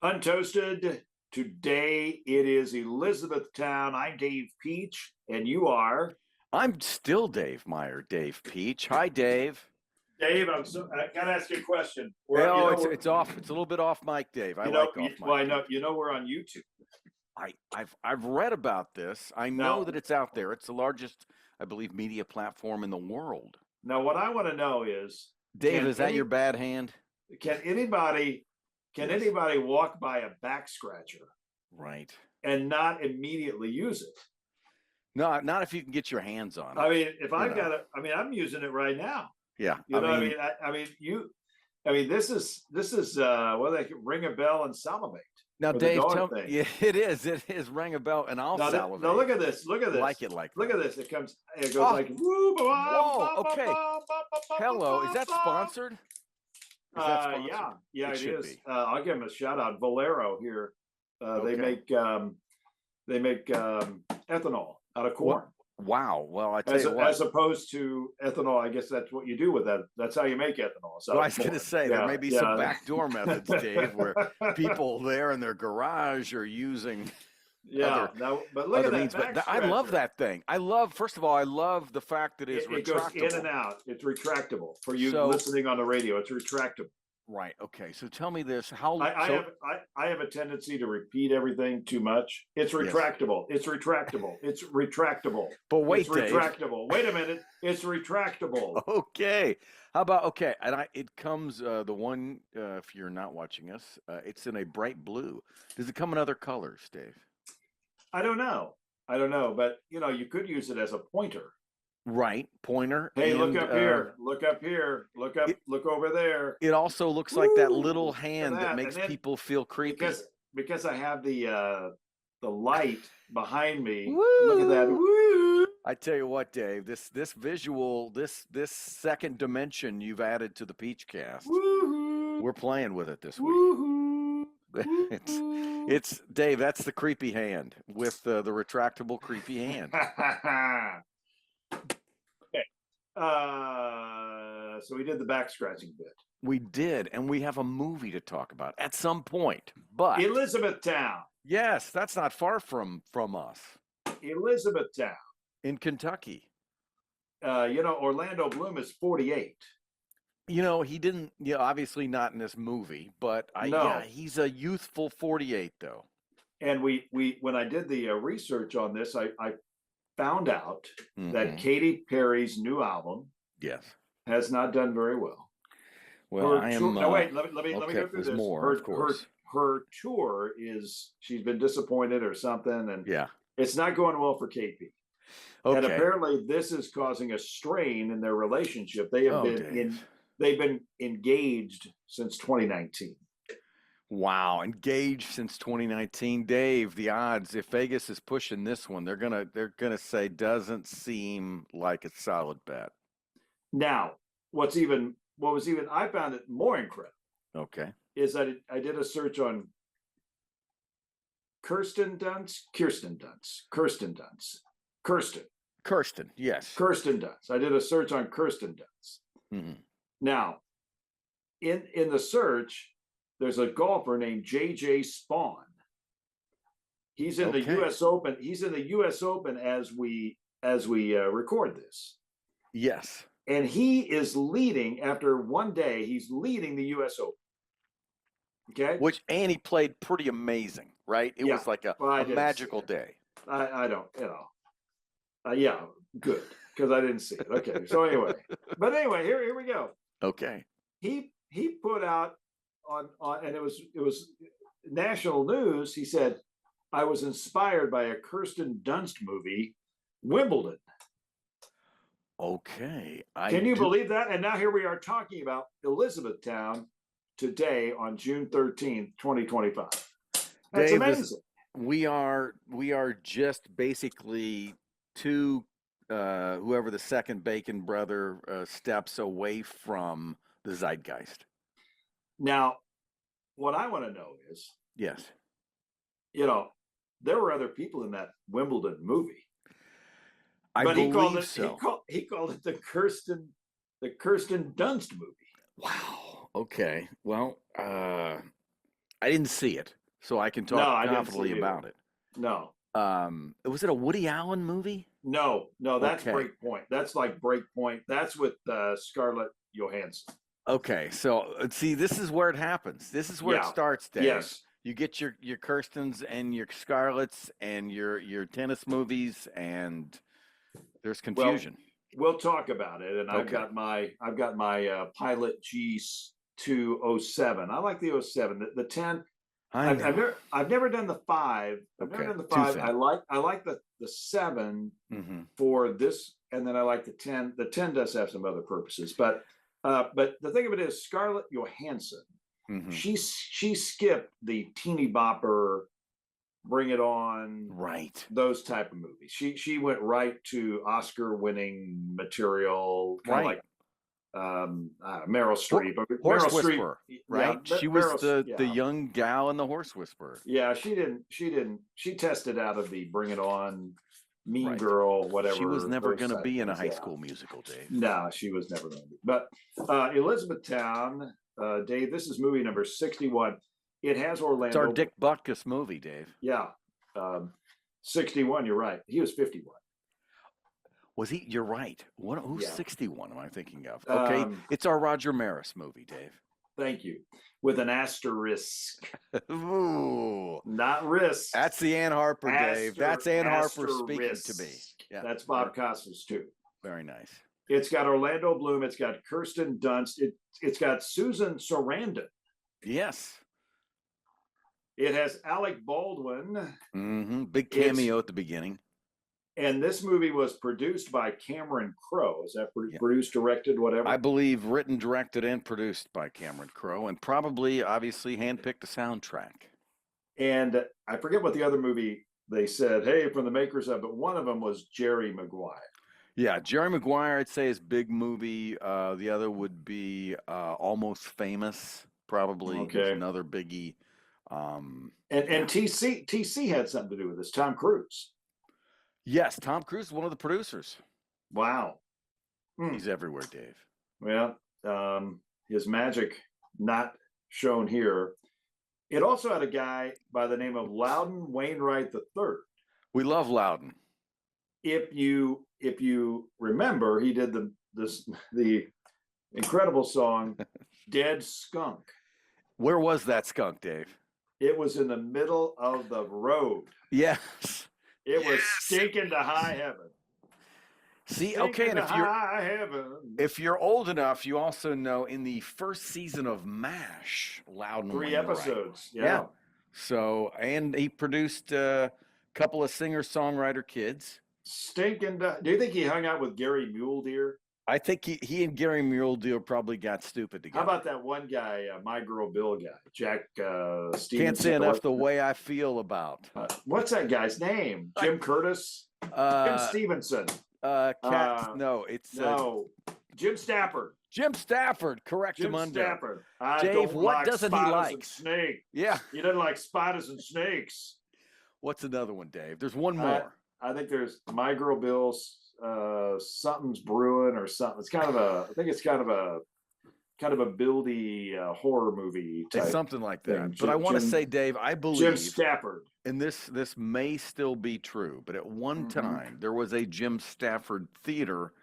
Untoasted. Today it is Elizabethtown. I'm Dave Peach, and you are I'm still Dave Meyer, Dave Peach. Hi, Dave. Dave. I gotta ask you a question. Oh, it's off. It's a little bit off mic, Dave. I like off mic. Well, I know we're on YouTube I've read about this. I know now. that it's out there. It's the largest, I believe, media platform in the world. Now, what I want to know is, Dave, is that your bad hand? Can anybody Yes. walk by a back scratcher Right. and not immediately use it? No, not if you can get your hands on it. I mean, if I've got it, I mean, I'm using it right now. Yeah. You know what I mean? This is well, they can ring a bell and salivate. Now, Dave, tell me. Yeah, it is. It is. Ring a bell, and I'll salivate. Now, look at this. Look at this. Like it like that. Look at this. It goes like. Whoa. Okay. Hello. Is that sponsored? Yeah, it is. I'll give them a shout out. Valero here. They make ethanol out of corn. Wow. Well, I tell you what. As opposed to ethanol, I guess that's what you do with that. That's how you make ethanol. Well, I was going to say there may be some backdoor methods, Dave, where people there in their garage are using. But look at that. But I love that thing. First of all, I love the fact that it's retractable. It goes in and out. It's retractable. For you listening on the radio, it's retractable. Right. Okay. So tell me this: I have a tendency to repeat everything too much. It's retractable. Yes. It's retractable. It's retractable. But wait, it's retractable. Dave. Wait a minute. It's retractable. Okay. How about and it comes the one if you're not watching us, it's in a bright blue. Does it come in other colors, Dave? I don't know, but you could use it as a pointer. Right, pointer. Hey, look up here. Look up here. Look up. Look over there. It also looks like that little hand that makes people feel creepy. Because I have the light behind me. Woo! Look at that. Woo! I tell you what, Dave. This visual, this second dimension you've added to the Peachcast. Woo-hoo! We're playing with it this week. Woo-hoo! It's Dave. That's the creepy hand with the retractable creepy hand. Okay. So we did the back scratching bit. We did, and we have a movie to talk about at some point. But Elizabethtown. Yes, that's not far from us. Elizabethtown in Kentucky. Orlando Bloom is 48. He didn't. Obviously not in this movie, but he's a youthful 48 though. And we when I did the research on this, I found out that Katy Perry's new album, has not done very well. Well, I am. Wait, let me go through this. More, of course. Her tour she's been disappointed or something, and it's not going well for KP. Okay. And apparently, this is causing a strain in their relationship. They have they've been engaged since 2019. Wow, engaged since 2019, Dave. The odds, if Vegas is pushing this one, they're gonna say doesn't seem like a solid bet. Now, I found it more incredible. Okay, is that I did a search on Kirsten Dunst. Yes, Kirsten Dunst. I did a search on Kirsten Dunst. Mm-hmm. Now, in the search, there's a golfer named JJ Spawn. He's in the U.S. Open. He's in the U.S. Open as we record this. Yes. And he is leading after one day. He's leading the U.S. Open. Okay. And he played pretty amazing, right? It was like a magical day. I don't, good, because I didn't see it. Okay. So anyway, here we go. Okay. He put out on and it was national news. He said, I was inspired by a Kirsten Dunst movie, Wimbledon. Okay. Can you believe that? And now here we are talking about Elizabethtown today on June 13th, 2025. That's amazing. We are just basically two, whoever the second Bacon brother steps away from the zeitgeist. Now, what I want to know is, yes, there were other people in that Wimbledon movie. He called it the Kirsten Dunst movie. Wow. Okay. Well, I didn't see it, so I can talk confidently about it. No. Was it a Woody Allen movie? No, that's Breakpoint. That's like Breakpoint. That's with Scarlett Johansson. Okay, so see, this is where it happens. This is where it starts, Dave. Yes. You get your Kirstens and your Scarletts and your tennis movies, and there's confusion. Well, we'll talk about it. And I've got my Pilot G207. I like the 07. The 10. I've never done the 5. I've never done the 5. I like the 7 for this, and then I like the 10. The 10 does have some other purposes, but the thing of it is, Scarlett Johansson, she skipped the teeny bopper, Bring It On, right? Those type of movies. She went right to Oscar-winning material, kind of like Meryl Streep. Horse Whisperer, right? Yeah, she was the young gal in the Horse Whisperer. Yeah, she tested out of the Bring It On, Mean Girl, whatever. She was never going to be in a High School Musical, Dave. No, she was never going to be. But Elizabethtown, Dave, this is movie number 61. It has Orlando. It's our Dick Butkus movie, Dave. Yeah. 61, you're right. He was 51. Was he? You're right. Who's 61 am I thinking of? Okay, it's our Roger Maris movie, Dave. Thank you. With an asterisk. Ooh. Not risk. That's the Ann Harper, Dave. That's Ann Harper speaking to me. Yeah. That's Bob Costas, too. Very nice. It's got Orlando Bloom. It's got Kirsten Dunst. It's got Susan Sarandon. Yes. It has Alec Baldwin. Big cameo at the beginning. And this movie was produced by Cameron Crowe. Is that produced, directed, whatever? I believe written, directed, and produced by Cameron Crowe, and probably, obviously, handpicked the soundtrack. And I forget what the other movie they said, hey, from the makers of, but one of them was Jerry Maguire. Yeah, Jerry Maguire, I'd say, is big movie. The other would be Almost Famous, probably. Okay. Another biggie. And TC had something to do with this, Tom Cruise. Yes, Tom Cruise is one of the producers. Wow. He's everywhere, Dave. Well, his magic not shown here. It also had a guy by the name of Loudon Wainwright III. We love Loudon. If you remember, he did the incredible song Dead Skunk. Where was that skunk, Dave? It was in the middle of the road. Yes. It was stinking to high heaven. See, okay, and if you're old enough, you also know in the first season of MASH, Loudon 3 episodes. Yeah. So, and he produced a couple of singer-songwriter kids. Stinking to, do you think he hung out with Gary Muldeer? I think he and Gary Muldeer probably got stupid together. How about that one guy, My Girl Bill guy, Jack Stevenson? Can't say enough the way I feel about. What's that guy's name? Jim Curtis? Jim Stevenson. No, it's Jim Stafford. Jim Stafford, correct him under. Jim Stafford. Dave, what doesn't he like? Snake. Yeah. He doesn't like spiders and snakes. What's another one, Dave? There's one more. I think there's My Girl Bill's Something's Brewing or something. It's kind of I think it's kind of a buildy horror movie type. It's something like that. But I want to say, Dave, I believe Jim Stafford. And this may still be true, but at one time there was a Jim Stafford theater,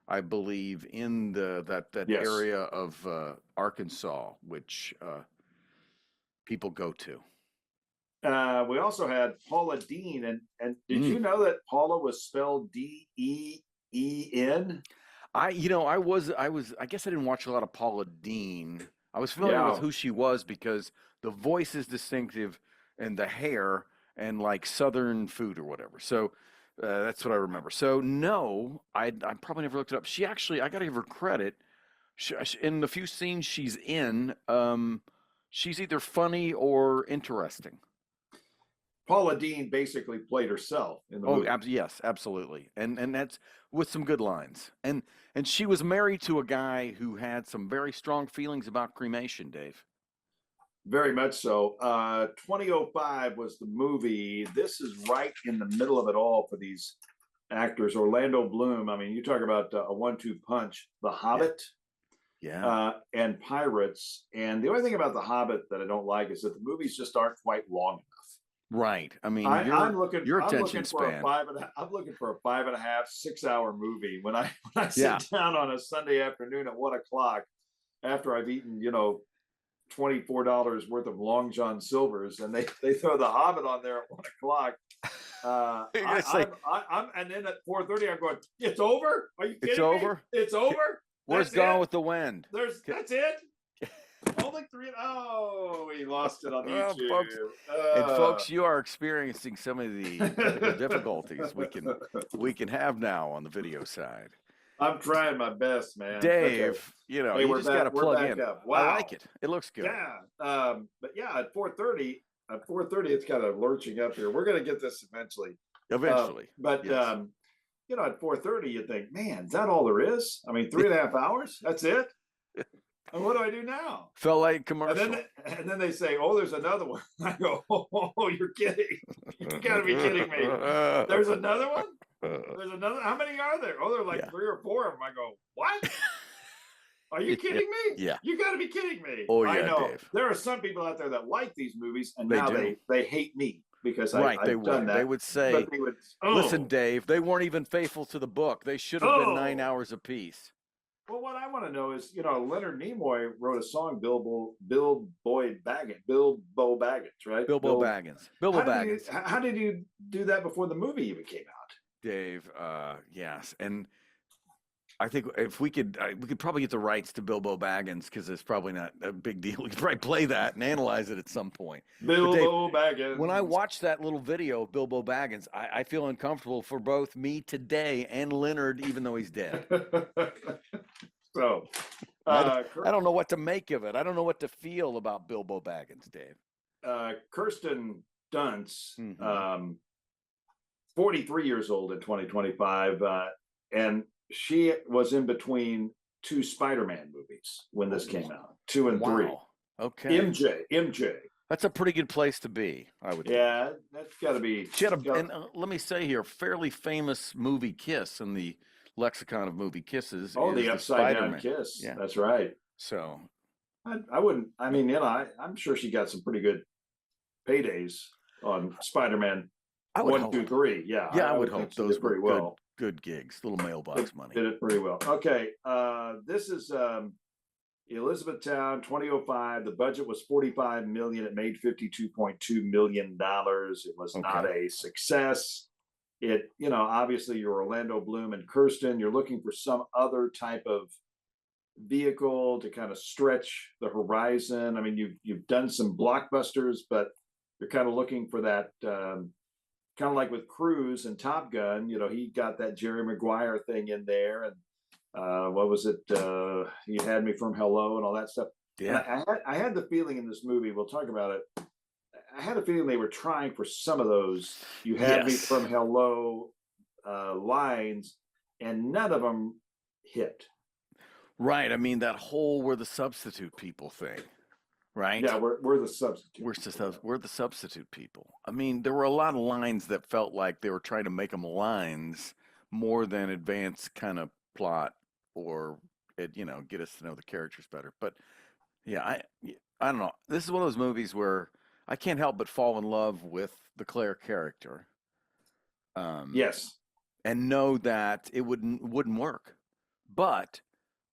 I believe, in that area of Arkansas, which people go to. We also had Paula Deen, and did you know that Paula was spelled D-E-E-N? I guess I didn't watch a lot of Paula Deen. I was familiar with who she was because the voice is distinctive and the hair and like Southern food or whatever. So that's what I remember. So no, I probably never looked it up. She actually, I got to give her credit. In the few scenes she's in, she's either funny or interesting. Paula Deen basically played herself in the movie. Yes, absolutely. And that's with some good lines. And she was married to a guy who had some very strong feelings about cremation, Dave. Very much so. 2005 was the movie. This is right in the middle of it all for these actors. Orlando Bloom. I mean, you talk about a 1-2 punch. The Hobbit. and pirates. And the only thing about The Hobbit that I don't like is that the movies just aren't quite long enough. Right. I mean, I'm looking for I'm looking for a 5.5, 6 hour movie when I sit down on a Sunday afternoon at 1 o'clock after I've eaten, $24 worth of Long John Silvers, and they throw The Hobbit on there at 1 o'clock. And then at 4:30 I'm going, it's over? Are you kidding me? It's over? Where's Gone with the Wind? That's it? Only 3. Oh, we lost it on YouTube. Folks, you are experiencing some of the technical difficulties we can have now on the video side. I'm trying my best, man. Dave, you just got to plug in. Wow. I like it. It looks good. Yeah. But yeah, at 4:30, it's kind of lurching up here. We're going to get this eventually. But yes. At 4:30, you think, man, is that all there is? I mean, 3.5 hours? That's it? And what do I do now? Felt like commercial. And then they say, oh, there's another one. I go, oh, you're kidding. You got to be kidding me. There's another one? There's another. How many are there? Oh, there are like 3 or 4 of them. I go, what? Are you kidding me? Yeah. You got to be kidding me. Oh, yeah, I know. Dave. There are some people out there that like these movies, and now they hate me because I've done that. They would say, listen, Dave, they weren't even faithful to the book. They should have been 9 hours apiece. Well, what I want to know is, Leonard Nimoy wrote a song, Bilbo Baggins, right? Bilbo Baggins. How did you do that before the movie even came out? Dave, yes. And I think if we could probably get the rights to Bilbo Baggins, because it's probably not a big deal. We could probably play that and analyze it at some point. Bilbo Baggins. When I watch that little video of Bilbo Baggins, I feel uncomfortable for both me today and Leonard, even though he's dead. So, I don't know what to make of it. I don't know what to feel about Bilbo Baggins, Dave. Kirsten Dunst, 43 years old in 2025, and she was in between 2 Spider-Man movies when this came out, 2 and 3. Okay. MJ. That's a pretty good place to be, I would think. Yeah, that's got to be. She had let me say here, fairly famous movie kiss in the lexicon of movie kisses. Oh, the upside down kiss. Yeah. That's right. So I wouldn't. I mean, I'm sure she got some pretty good paydays on Spider-Man 1, 2, 3. Yeah, I would hope those were good gigs, little mailbox money. Did it pretty well. Okay, this is Elizabethtown, 2005. The budget was $45 million. It made $52.2 million. It was not a success. It, obviously you're Orlando Bloom and Kirsten. You're looking for some other type of vehicle to kind of stretch the horizon. I mean, you've done some blockbusters, but you're kind of looking for that. Kind of like with Cruise and Top Gun, he got that Jerry Maguire thing in there, and what was it? You Had Me From Hello and all that stuff. Yeah, I had the feeling in this movie. We'll talk about it. I had a feeling they were trying for some of those You Had Me From Hello lines, and none of them hit. Right. I mean, that whole "we're the substitute people" thing. Right? Yeah, we're the substitute. We're the substitute people. I mean, there were a lot of lines that felt like they were trying to make them lines more than advance kind of plot or get us to know the characters better. But yeah, I don't know. This is one of those movies where I can't help but fall in love with the Claire character. Yes, and know that it wouldn't work, but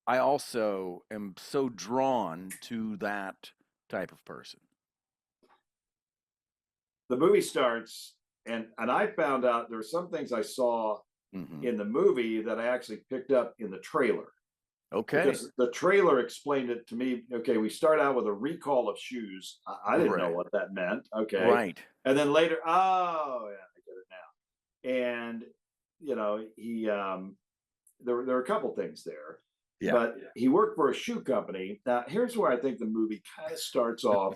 I also am so drawn to that type of person. The movie starts, and I found out there were some things I saw in the movie that I actually picked up in the trailer. Okay. Because the trailer explained it to me. Okay, we start out with a recall of shoes. I didn't know what that meant. Okay. Right. And then later, oh yeah, I get it now. And he there were a couple things there. Yeah. But he worked for a shoe company. Now, here's where I think the movie kind of starts off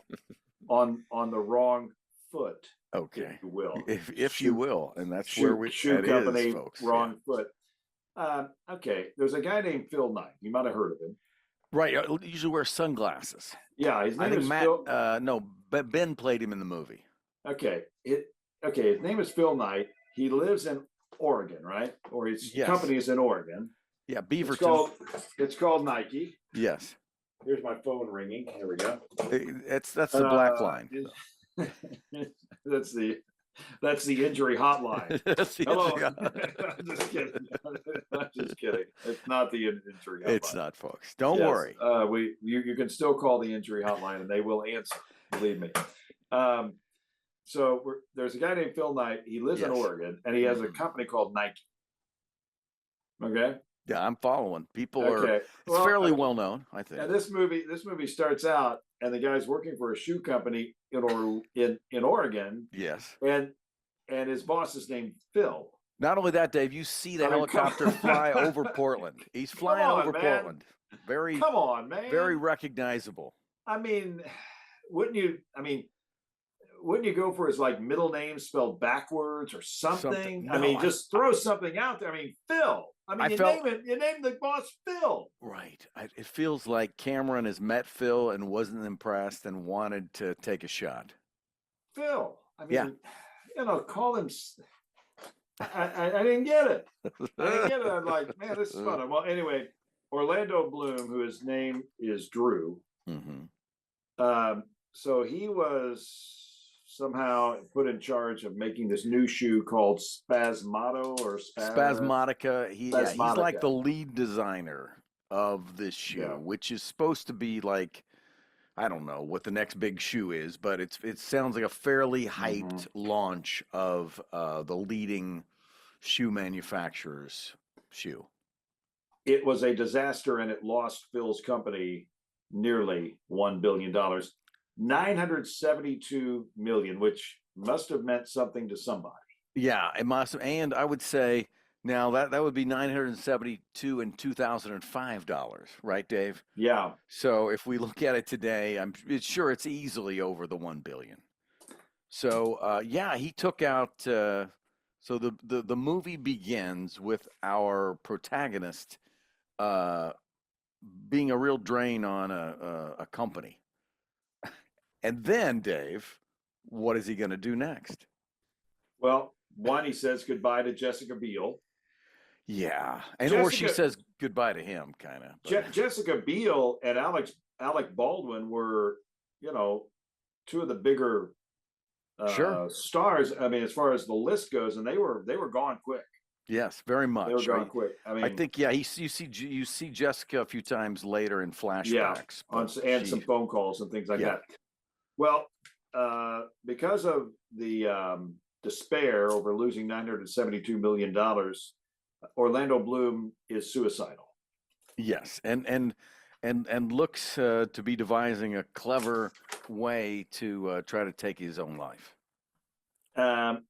on the wrong foot. Okay. If you will. If you will. And that's where we shoe company, is, folks. Wrong foot. Okay. There's a guy named Phil Knight. You might have heard of him. Right. Usually wears sunglasses. Yeah. His name is Phil. Ben played him in the movie. Okay. His name is Phil Knight. He lives in Oregon, right? Or his company is in Oregon. Yeah, Beaverton. It's called Nike. Yes. Here's my phone ringing. Here we go. That's the black line. That's the injury hotline. That's the Hello. injury I'm just kidding. I'm just kidding. It's not the injury hotline. It's not, folks. Don't worry. You can still call the injury hotline and they will answer. Believe me. So there's a guy named Phil Knight. He lives in Oregon and he has a company called Nike. Okay. Yeah, I'm following. People are fairly well known, I think. And this movie starts out, and the guy's working for a shoe company in Oregon. Yes. And his boss is named Phil. Not only that, Dave, you see the helicopter fly over Portland. He's flying over Portland. Come on, man. Very recognizable. I mean, wouldn't you go for his like middle name spelled backwards or something? No, I mean, just throw something out there. I mean, Phil. I mean, you name the boss Phil. Right. It feels like Cameron has met Phil and wasn't impressed and wanted to take a shot. Phil. I mean, call him. I didn't get it. I'm like, man, this is fun. Well, anyway, Orlando Bloom, whose name is Drew. Mm-hmm. So he was somehow put in charge of making this new shoe called Spasmodica. He's like the lead designer of this shoe, which is supposed to be like, I don't know what the next big shoe is, but it sounds like a fairly hyped launch of the leading shoe manufacturer's shoe. It was a disaster and it lost Phil's company nearly $1 billion. 972 million, which must have meant something to somebody. Yeah, it must have. And I would say now that would be 972 in 2005 dollars, right, Dave? Yeah. So if we look at it today, I'm sure it's easily over the 1 billion. So he took out. So the movie begins with our protagonist being a real drain on a company. And then, Dave, what is he going to do next? Well, one, he says goodbye to Jessica Biel. Yeah, or she says goodbye to him, kind of. Jessica Biel and Alec Baldwin were, two of the bigger stars. I mean, as far as the list goes, and they were gone quick. Yes, very much. They were gone quick. I mean, I think you see Jessica a few times later in flashbacks, and some phone calls and things like that. Well, because of the despair over losing $972 million, Orlando Bloom is suicidal. Yes, and looks to be devising a clever way to try to take his own life. I'm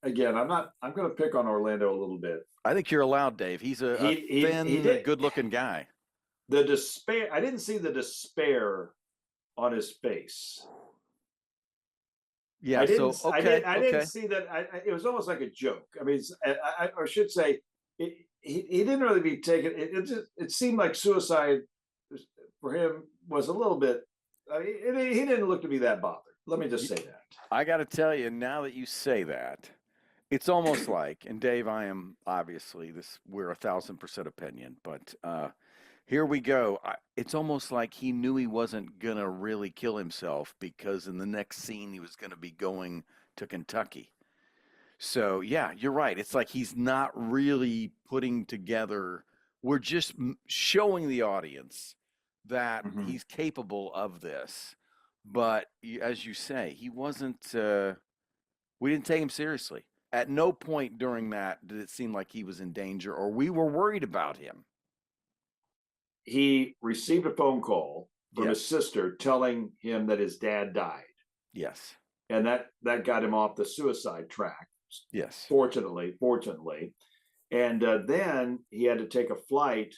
going to pick on Orlando a little bit. I think you're allowed, Dave. He's a thin, good-looking guy. The despair. I didn't see the despair on his face. Yeah, I didn't see that. It was almost like a joke. I mean, I should say, he didn't really be taken. It seemed like suicide for him was a little bit. He didn't look to be that bothered. Let me just say that. I got to tell you, now that you say that, it's almost like, and Dave, I am obviously we're 1,000% opinion, but here we go. It's almost like he knew he wasn't going to really kill himself because in the next scene he was going to be going to Kentucky. So, yeah, you're right. It's like he's not really putting together. We're just showing the audience that he's capable of this. But as you say, he wasn't, we didn't take him seriously. At no point during that did it seem like he was in danger or we were worried about him. He received a phone call from his sister telling him that his dad died. Yes. And that got him off the suicide track. Yes. Fortunately. And then he had to take a flight,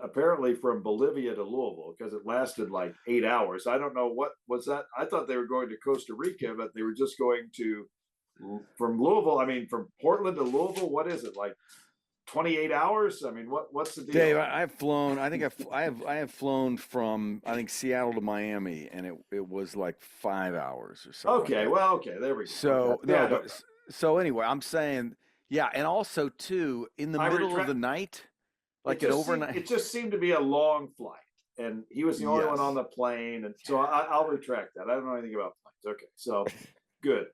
apparently from Bolivia to Louisville, because it lasted like 8 hours. I don't know what was that. I thought they were going to Costa Rica, but they were just going from Louisville. I mean, from Portland to Louisville. What is it, like 28 hours? I mean, what's the deal? Dave, I've flown. I think I have flown from Seattle to Miami, and it was like 5 hours or something. Okay, well, okay, there we go. So okay. so anyway, I'm saying Yeah, and also too, in the middle of the night, like an overnight. It just seemed to be a long flight, and he was the only one on the plane, and so I'll retract that. I don't know anything about planes. Okay, so good.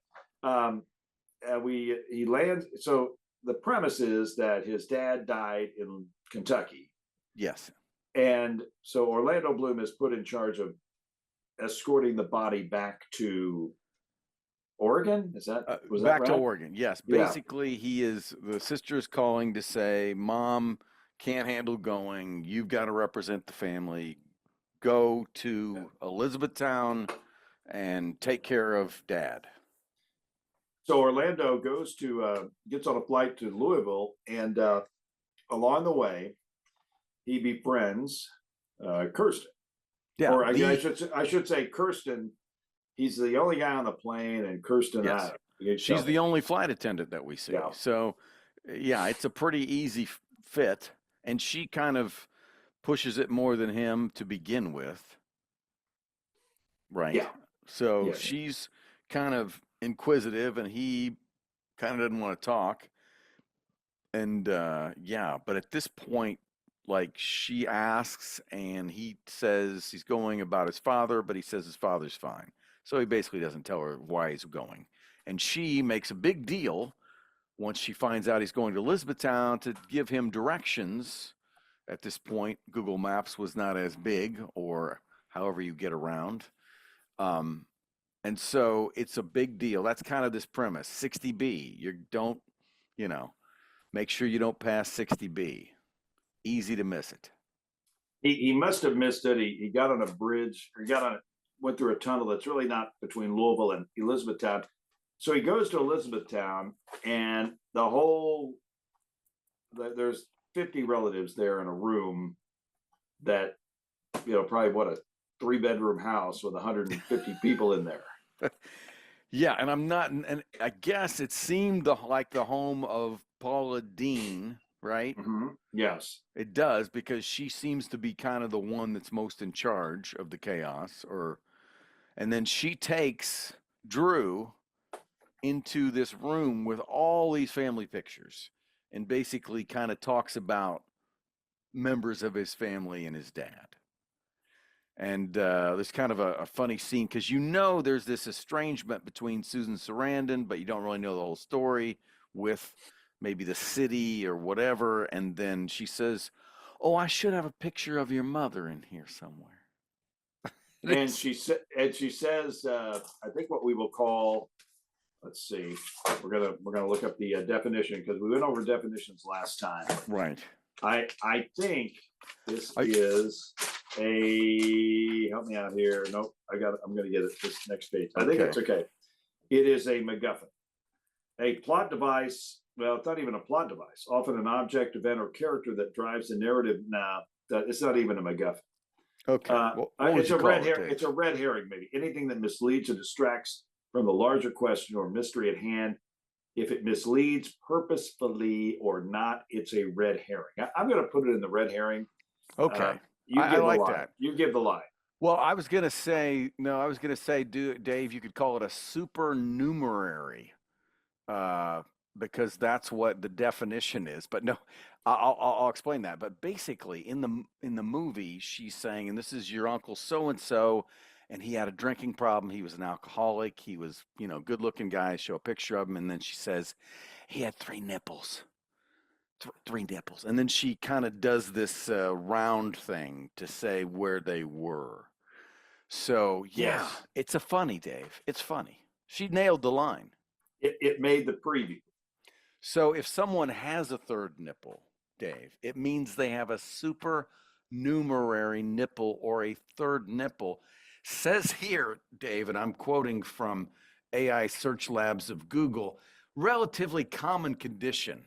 He lands. So the premise is that his dad died in Kentucky. Yes. And so Orlando Bloom is put in charge of escorting the body back to Oregon. Is that was back that right? to Oregon? Yes. Basically, the sister is calling to say, "Mom can't handle going. You've got to represent the family. Go to Elizabethtown and take care of Dad." So Orlando gets on a flight to Louisville, and along the way, he befriends Kirsten. Yeah, or I should say Kirsten. He's the only guy on the plane, and Kirsten. Yes. She's the only flight attendant that we see. Yeah. So, yeah, it's a pretty easy fit, and she kind of pushes it more than him to begin with, right? Yeah. So she's kind of inquisitive, and he kind of doesn't want to talk. And but at this point, like, she asks, and he says he's going about his father, but he says his father's fine. So he basically doesn't tell her why he's going. And she makes a big deal once she finds out he's going to Elizabethtown to give him directions. At this point, Google Maps was not as big, or however you get around. And so it's a big deal. That's kind of this premise. 60B. Make sure you don't pass 60B. Easy to miss it. He must have missed it. He got on a bridge, or went through a tunnel that's really not between Louisville and Elizabethtown. So he goes to Elizabethtown, and there's 50 relatives there in a room that, probably a 3-bedroom house with 150 people in there. Yeah, and I guess it seemed like the home of Paula Deen, right? Mm-hmm. Yes. It does, because she seems to be kind of the one that's most in charge of the chaos. And then she takes Drew into this room with all these family pictures and basically kind of talks about members of his family and his dad. And there's kind of a funny scene, because there's this estrangement between Susan Sarandon, but you don't really know the whole story with maybe the city or whatever. And then she says, "Oh, I should have a picture of your mother in here somewhere." And she says, I think what we will call, let's see, we're gonna look up the definition, because we went over definitions last time. Right. I think this is help me out here. Nope, I'm gonna get it this next page. I think it's okay. It is a MacGuffin, a plot device. Well, it's not even a plot device. Often an object, event, or character that drives the narrative. Now, it's not even a MacGuffin. Okay. It's a red herring. It's a red herring, maybe. Anything that misleads or distracts from the larger question or mystery at hand. If it misleads purposefully or not, it's a red herring. I'm going to put it in the red herring. Okay. I like that. You give the lie. Well, I was going to say, Dave, you could call it a supernumerary, because that's what the definition is. But no, I'll explain that. But basically, in the movie, she's saying, and this is your uncle so-and-so, and he had a drinking problem. He was an alcoholic. He was, good-looking guy. Show a picture of him, and then she says, he had 3 nipples. 3 nipples. And then she kind of does this round thing to say where they were. So, yeah, It's a funny, Dave. It's funny. She nailed the line. It made the preview. So if someone has a 3rd nipple, Dave, it means they have a supernumerary nipple or a 3rd nipple. Says here, Dave, and I'm quoting from AI Search Labs of Google, relatively common condition.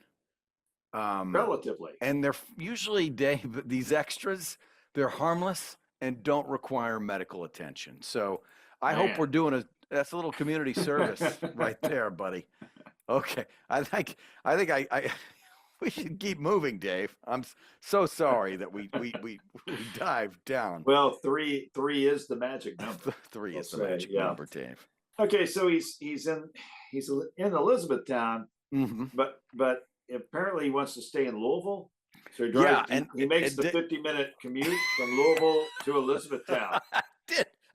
Relatively. And they're usually, Dave, these extras, they're harmless and don't require medical attention. So I hope we're doing that's a little community service right there, buddy. Okay. I think we should keep moving, Dave. I'm so sorry that we dived down. Well, 3 is the magic number. 3 is the magic number, Dave. Okay, so he's in Elizabethtown, but apparently he wants to stay in Louisville. So he drives. He makes the 50-minute commute from Louisville to Elizabethtown.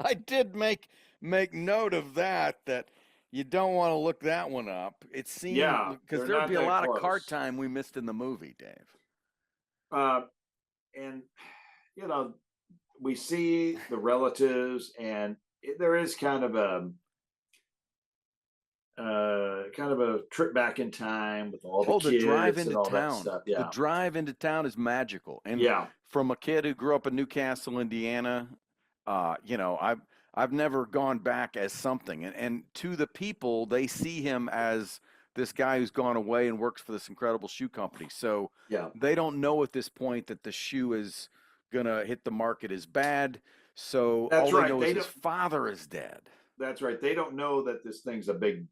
I did make note of that. That you don't want to look that one up. It seemed because there'd be a lot of car time we missed in the movie, Dave. And we see the relatives, and there is kind of a trip back in time with all the kids drive into and all town. That stuff. Yeah, the drive into town is magical. And from a kid who grew up in Newcastle, Indiana, I've never gone back as something. And to the people, they see him as this guy who's gone away and works for this incredible shoe company. So they don't know at this point that the shoe is gonna hit the market as bad. So all they know is his father is dead. That's right. They don't know that this thing's a big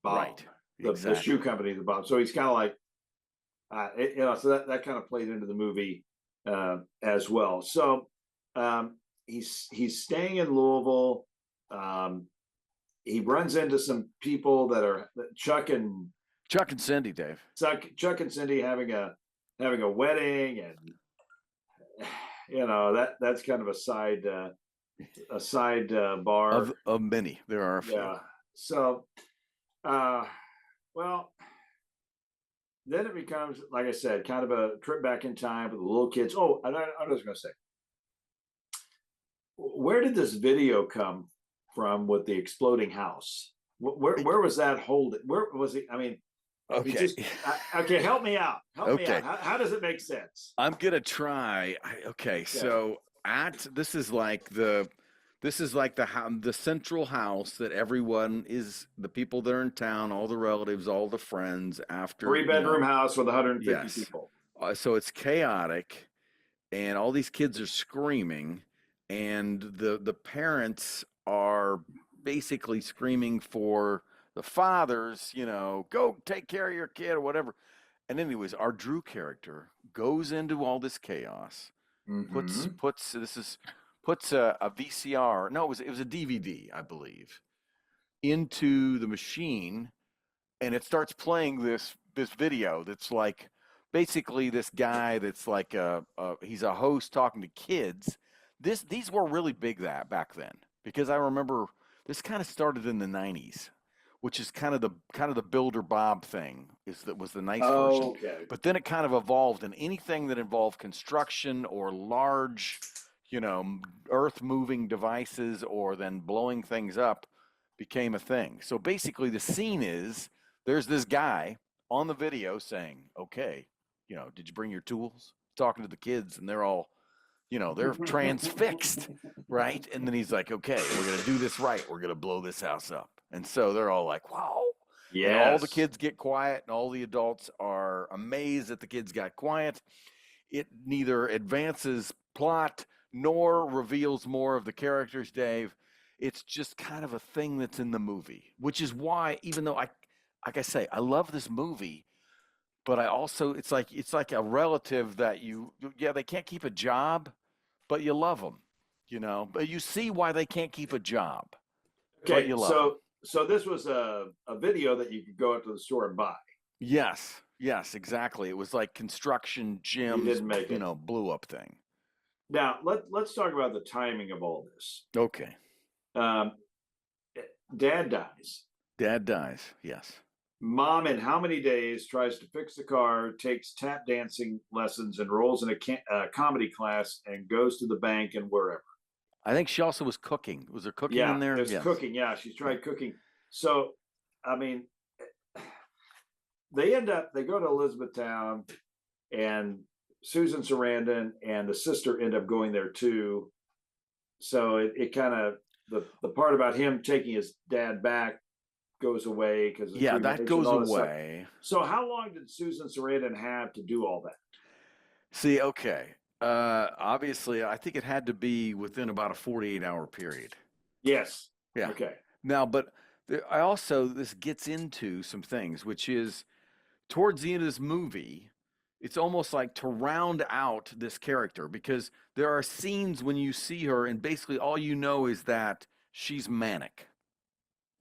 bomb. Right. The shoe company, the bomb. So he's kind of like, so that kind of played into the movie as well. So he's staying in Louisville. He runs into some people that are Chuck and Cindy, Dave. Chuck and Cindy having a wedding, and that's kind of a side bar of many. There are a few. Yeah. So, well, then it becomes, like I said, kind of a trip back in time with the little kids. Oh, and I was going to say, where did this video come from with the exploding house? Where was that holding? Where was it? I mean, okay. Okay, help me out. Help me out. How does it make sense? I'm gonna try. So this is like the central house that everyone is, the people that are in town, all the relatives, all the friends. After 3-bedroom house with 150 people. So it's chaotic, and all these kids are screaming, and the parents are basically screaming for the fathers, go take care of your kid or whatever. And anyways, our Drew character goes into all this chaos, puts a VCR, no, it was a DVD, I believe, into the machine, and it starts playing this video that's like basically this guy that's like he's a host talking to kids. These were really big back then, because I remember this kind of started in the 90s, which is kind of the Builder Bob thing was the nice version. Okay. But then it kind of evolved, and anything that involved construction or large, earth moving devices or then blowing things up became a thing. So basically the scene is there's this guy on the video saying, okay, did you bring your tools? Talking to the kids, and they're all, they're transfixed, right? And then he's like, okay, we're going to do this right. We're going to blow this house up. And so they're all like, wow. Yeah. And all the kids get quiet, and all the adults are amazed that the kids got quiet. It neither advances plot nor reveals more of the characters, Dave. It's just kind of a thing that's in the movie, which is why, even though like I say, I love this movie, but I also, it's like a relative that they can't keep a job, but you love them, but you see why they can't keep a job. Okay. So this was a video that you could go out to the store and buy. Yes, exactly. It was like construction Jim's, blew up thing. Now let's talk about the timing of all this. Okay. Dad dies. Yes. Mom, in how many days, tries to fix the car, takes tap dancing lessons, enrolls in a comedy class, and goes to the bank and wherever. I think she also was cooking. Was there cooking in there? There's cooking. Yeah, she tried cooking. So, I mean, they go to Elizabethtown, and Susan Sarandon and the sister end up going there too. So it kind of, the part about him taking his dad back goes away because that goes away. So how long did Susan Sarandon have to do all that? See, okay. Obviously, I think it had to be within about a 48-hour period. Yes. Yeah. Okay. Now, but this gets into some things, which is towards the end of this movie, it's almost like to round out this character, because there are scenes when you see her and basically all you know is that she's manic.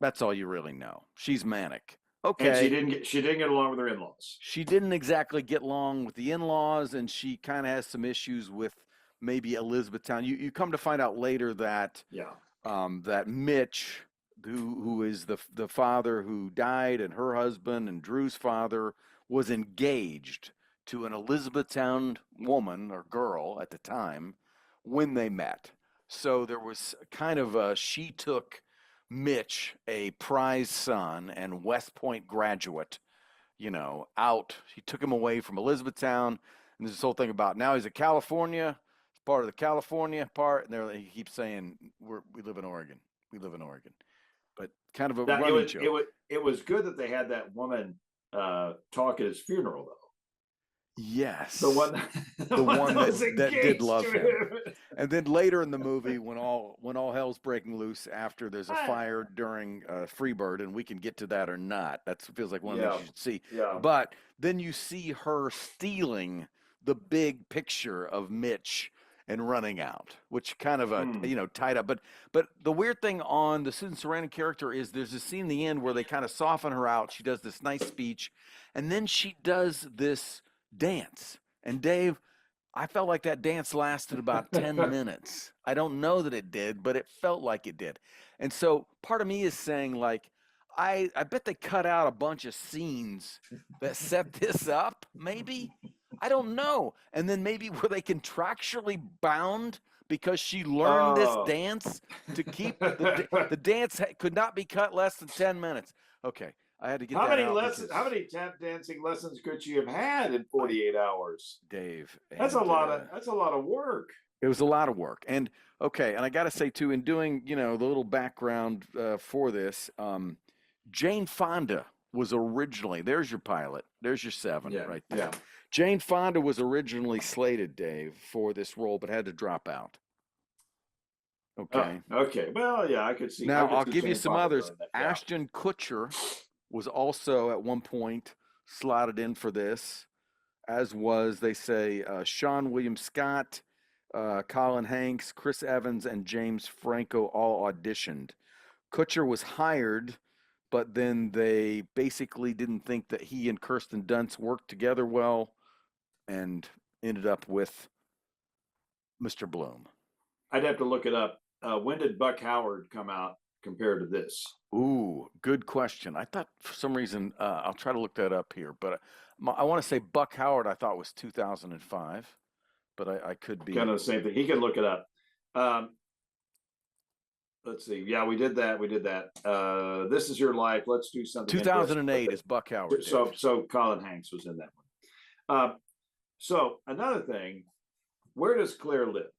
That's all you really know. She's manic. Okay. And she didn't get along with her in-laws. She didn't exactly get along with the in-laws, and she kind of has some issues with maybe Elizabethtown. You come to find out later that that Mitch, who is the father who died, and her husband and Drew's father, was engaged to an Elizabethtown woman or girl at the time when they met. So there was kind of she took Mitch, a prize son and West Point graduate, out. He took him away from Elizabethtown, and there's this whole thing about now he's a California, part of the California part, and he keeps saying we live in Oregon, but kind of a running joke. It was good that they had that woman talk at his funeral, though. Yes, the one that did love him. And then later in the movie, when all hell's breaking loose after there's a fire during Freebird, and we can get to that or not. That feels like one of the things you should see. Yeah. But then you see her stealing the big picture of Mitch and running out, which kind of tied up. But the weird thing on the Susan Sarandon character is there's a scene in the end where they kind of soften her out. She does this nice speech, and then she does this dance. And Dave, I felt like that dance lasted about 10 minutes. I don't know that it did, but it felt like it did. And so part of me is saying, like, I bet they cut out a bunch of scenes that set this up, maybe. I don't know. And then maybe were they contractually bound because she learned this dance to keep the dance could not be cut less than 10 minutes. Okay. I had to get how many tap dancing lessons could she have had in 48 hours? Dave. That's a lot of work. It was a lot of work. And okay, and I got to say too, in doing, the little background for this, Jane Fonda was originally, there's your pilot, there's your 7 right there. Yeah. Jane Fonda was originally slated, Dave, for this role, but had to drop out. Okay. Okay. Well, yeah, I could see. Now, I'll give you some others. Ashton Kutcher was also at one point slotted in for this, as was, they say, Sean William Scott, Colin Hanks, Chris Evans, and James Franco all auditioned. Kutcher was hired, but then they basically didn't think that he and Kirsten Dunst worked together well, and ended up with Mr. Bloom. I'd have to look it up. When did Buck Howard come out compared to this? Ooh, good question. I thought for some reason, I'll try to look that up here, but I want to say Buck Howard I thought was 2005, but I could be. Kind of the same thing. He can look it up. Let's see. Yeah, we did that. This Is Your Life. Let's do something. 2008 is Buck Howard. So Colin Hanks was in that one. So another thing, where does Claire live?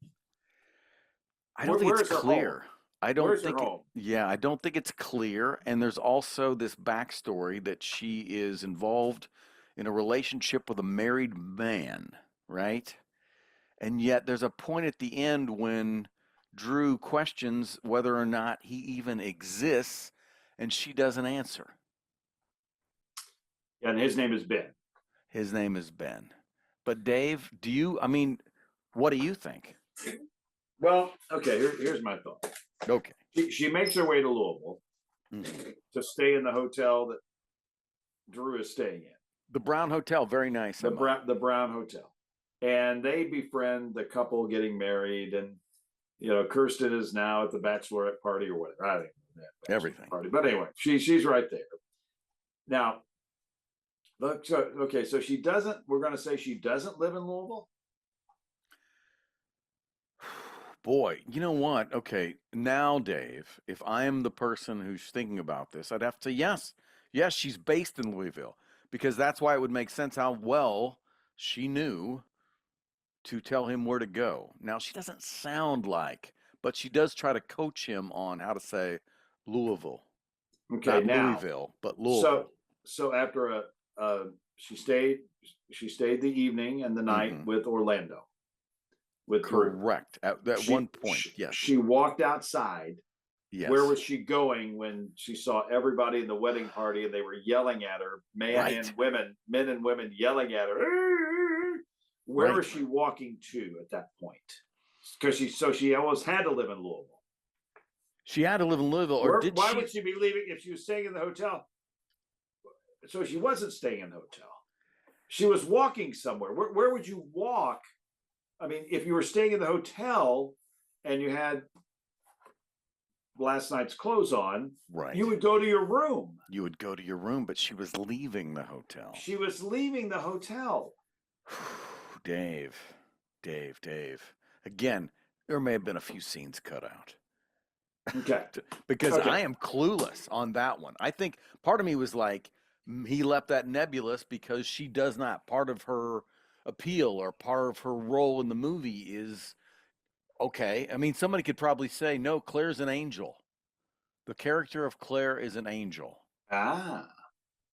I don't think it's clear. I don't think it's clear. And there's also this backstory that she is involved in a relationship with a married man, right? And yet there's a point at the end when Drew questions whether or not he even exists, and she doesn't answer. And his name is Ben. His name is Ben. But Dave, what do you think? Well, okay, here's my thought. Okay. She makes her way to Louisville to stay in the hotel that Drew is staying in. The Brown Hotel, very nice. The Brown Hotel. And they befriend the couple getting married, and Kirsten is now at the bachelorette party or whatever. I think everything. Party. But anyway, she's right there. Now, so she doesn't, we're going to say she doesn't live in Louisville? Boy, you know what? Okay, now, Dave, if I am the person who's thinking about this, I'd have to say yes. Yes, she's based in Louisville, because that's why it would make sense how well she knew to tell him where to go. Now, she doesn't sound like, but she does try to coach him on how to say Louisville. Okay, not now, Louisville, but Louisville. So after she stayed the evening and the night with Orlando. Correct. At one point, yes. She walked outside. Yes. Where was she going when she saw everybody in the wedding party and they were yelling at her, men and women yelling at her? Where was she walking to at that point? Because she almost had to live in Louisville. She had to live in Louisville, why would she be leaving if she was staying in the hotel? so she wasn't staying in the hotel. She was walking somewhere. Where would you walk? I mean, if you were staying in the hotel and you had last night's clothes on, right, you would go to your room. You would go to your room, but she was leaving the hotel. She was leaving the hotel. Dave. Again, there may have been a few scenes cut out. Okay. Because I am clueless on that one. I think part of me was like, he left that nebulous because she does not. Part of her appeal or part of her role in the movie is, okay. I mean, somebody could probably say, no, Claire's an angel. The character of Claire is an angel. Ah,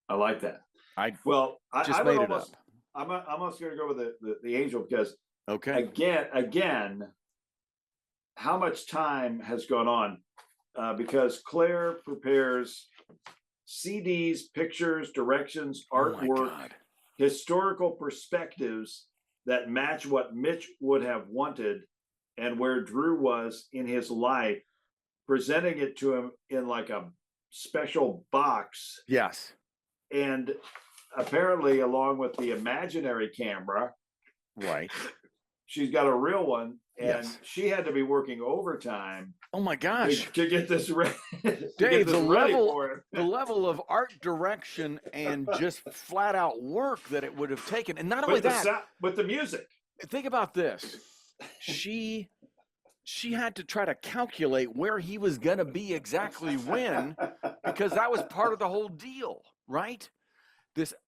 I like that. I made it up. I'm almost going to go with the angel because again, how much time has gone on? Because Claire prepares CDs, pictures, directions, artwork, historical perspectives that match what Mitch would have wanted and where Drew was in his life, presenting it to him in like a special box. Yes. And apparently, along with the imaginary camera, right, she's got a real one, and she had to be working overtime. Oh my gosh! To get this ready, Dave, the level of art direction and just flat out work that it would have taken, and not only that, with the music. Think about this: she had to try to calculate where he was going to be exactly when, because that was part of the whole deal, right?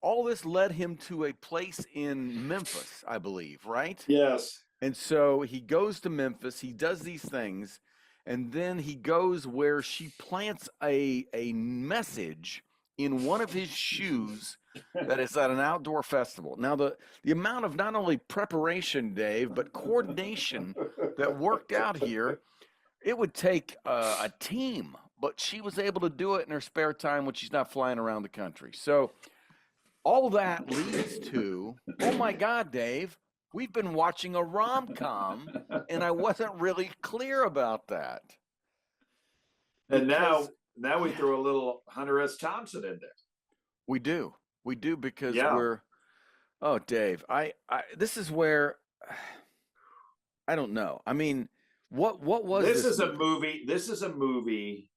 All this led him to a place in Memphis, I believe, right? Yes. And so he goes to Memphis, he does these things, and then he goes where she plants a message in one of his shoes that is at an outdoor festival. Now, the amount of not only preparation, Dave, but coordination that worked out here, it would take a team, but she was able to do it in her spare time when she's not flying around the country. So all that leads to, oh my God, Dave, we've been watching a rom-com, and I wasn't really clear about that. And now we throw a little Hunter S. Thompson in there. We do because oh, Dave, this is where, I don't know. I mean, what was this? This is a movie. This is a movie.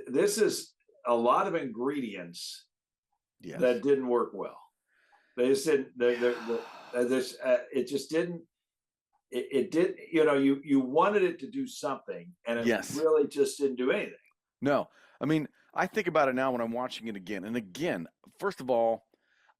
This is a lot of ingredients that didn't work well. They just didn't. It just didn't. It did. You know, you wanted it to do something, and it really just didn't do anything. No, I mean, I think about it now when I'm watching it again. And again, first of all,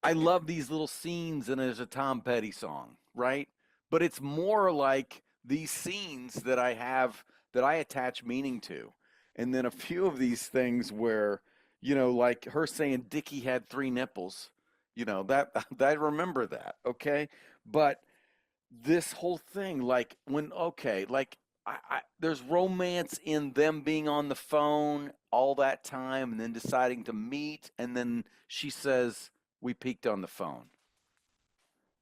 I love these little scenes, and there's a Tom Petty song, right? But it's more like these scenes that I attach meaning to, and then a few of these things where, you know, like her saying Dickie had 3 nipples. You know, that I remember that, okay? But this whole thing, like there's romance in them being on the phone all that time and then deciding to meet, and then she says, we peaked on the phone.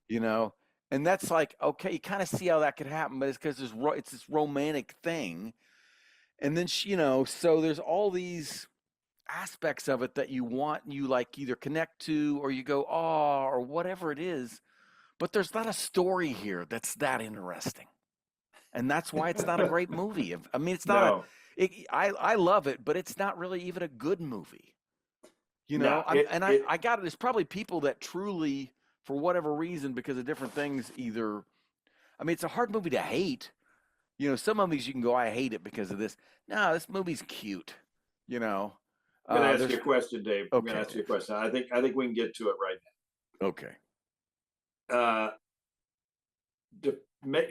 You know? And that's like, okay, you kind of see how that could happen, but it's because it's this romantic thing. And then she, you know, so there's all these aspects of it that you like either connect to or you go, oh, or whatever it is, but there's not a story here that's that interesting, and that's why it's not a great movie. I mean, it's not. I love it, but it's not really even a good movie. You know, I got it. It's probably people that truly, for whatever reason, because of different things, either. I mean, it's a hard movie to hate. You know, some movies you can go, I hate it because of this. No, this movie's cute. You know. I'm going to ask you a question, Dave. I'm going to ask you a question. I think we can get to it right now. Okay.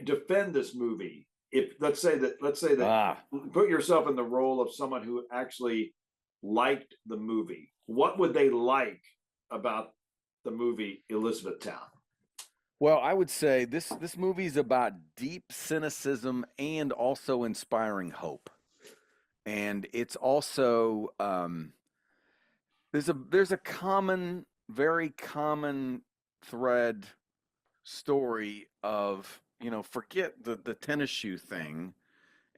Defend this movie. If let's say that put yourself in the role of someone who actually liked the movie. What would they like about the movie Elizabethtown? Well, I would say this movie is about deep cynicism and also inspiring hope. And it's also there's a very common thread story of, you know, forget the tennis shoe thing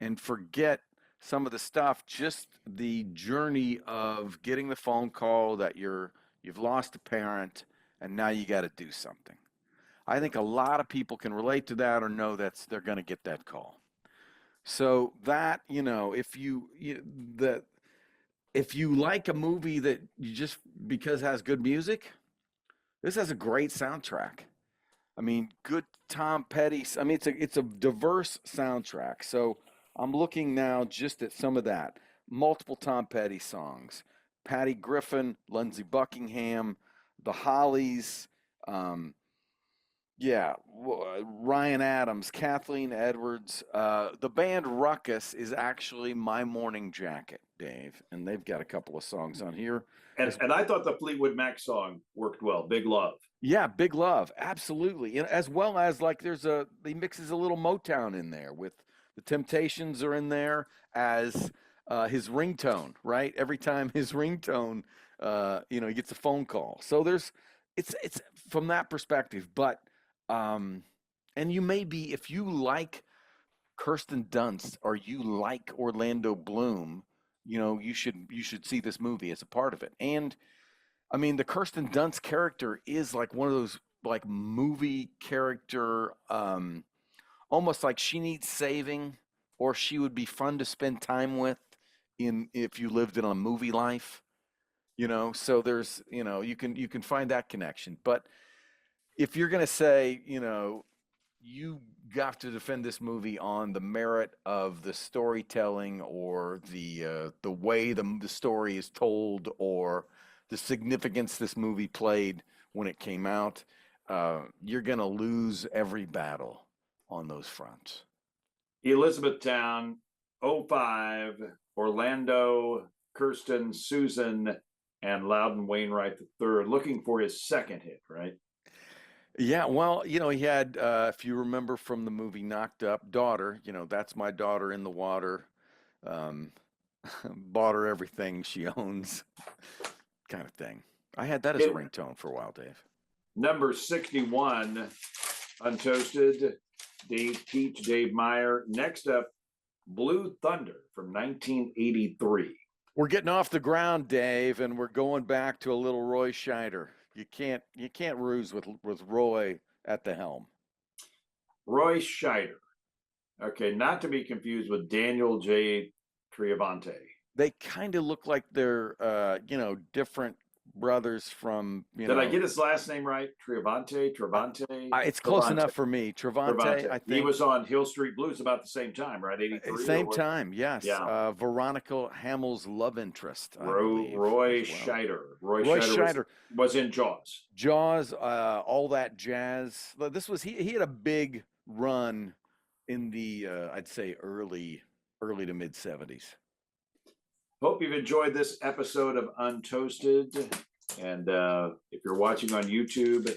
and forget some of the stuff, just the journey of getting the phone call that you've lost a parent and now you got to do something. I think a lot of people can relate to that or know they're going to get that call. So that, if you like a movie that you just because it has good music, this has a great soundtrack. I mean, good Tom Petty. I mean, it's a diverse soundtrack. So I'm looking now just at some of that. Multiple Tom Petty songs. Patty Griffin, Lindsey Buckingham, The Hollies, Ryan Adams, Kathleen Edwards. The band Ruckus is actually My Morning Jacket, Dave, and they've got a couple of songs on here. And I thought the Fleetwood Mac song worked well, Big Love. Yeah, Big Love, absolutely. And as well as like he mixes a little Motown in there with the Temptations are in there as his ringtone, right? Every time his ringtone, he gets a phone call. So it's from that perspective, but and you may be, if you like Kirsten Dunst or you like Orlando Bloom, you should see this movie as a part of it. And I mean, the Kirsten Dunst character is like one of those like movie character, almost like she needs saving, or she would be fun to spend time with if you lived in a movie life, So there's, you can find that connection. But if you're gonna say, you have to defend this movie on the merit of the storytelling or the way the story is told or the significance this movie played when it came out, you're going to lose every battle on those fronts. Elizabethtown, 05, Orlando, Kirsten, Susan, and Loudon Wainwright III, looking for his second hit, right? Yeah, well, he had, if you remember from the movie Knocked Up, Daughter, that's my daughter in the water, bought her everything she owns, kind of thing. I had that as a ringtone for a while, Dave. Number 61, Untoasted, Dave Peach, Dave Meyer. Next up, Blue Thunder from 1983. We're getting off the ground, Dave, and we're going back to a little Roy Scheider. You can't ruse with Roy at the helm. Roy Scheider. Okay, not to be confused with Daniel J. Triavante. They kind of look like they're different brothers from Did I get his last name right? Trevante. It's close enough for me. Trevante. I think he was on Hill Street Blues about the same time, right? 83. Same time, yes. Yeah. Veronica Hamill's love interest. Roy Scheider. Roy Scheider was in Jaws. Jaws, all that jazz. This was he had a big run in the I'd say early to mid 70s. Hope you've enjoyed this episode of Untoasted. And if you're watching on YouTube,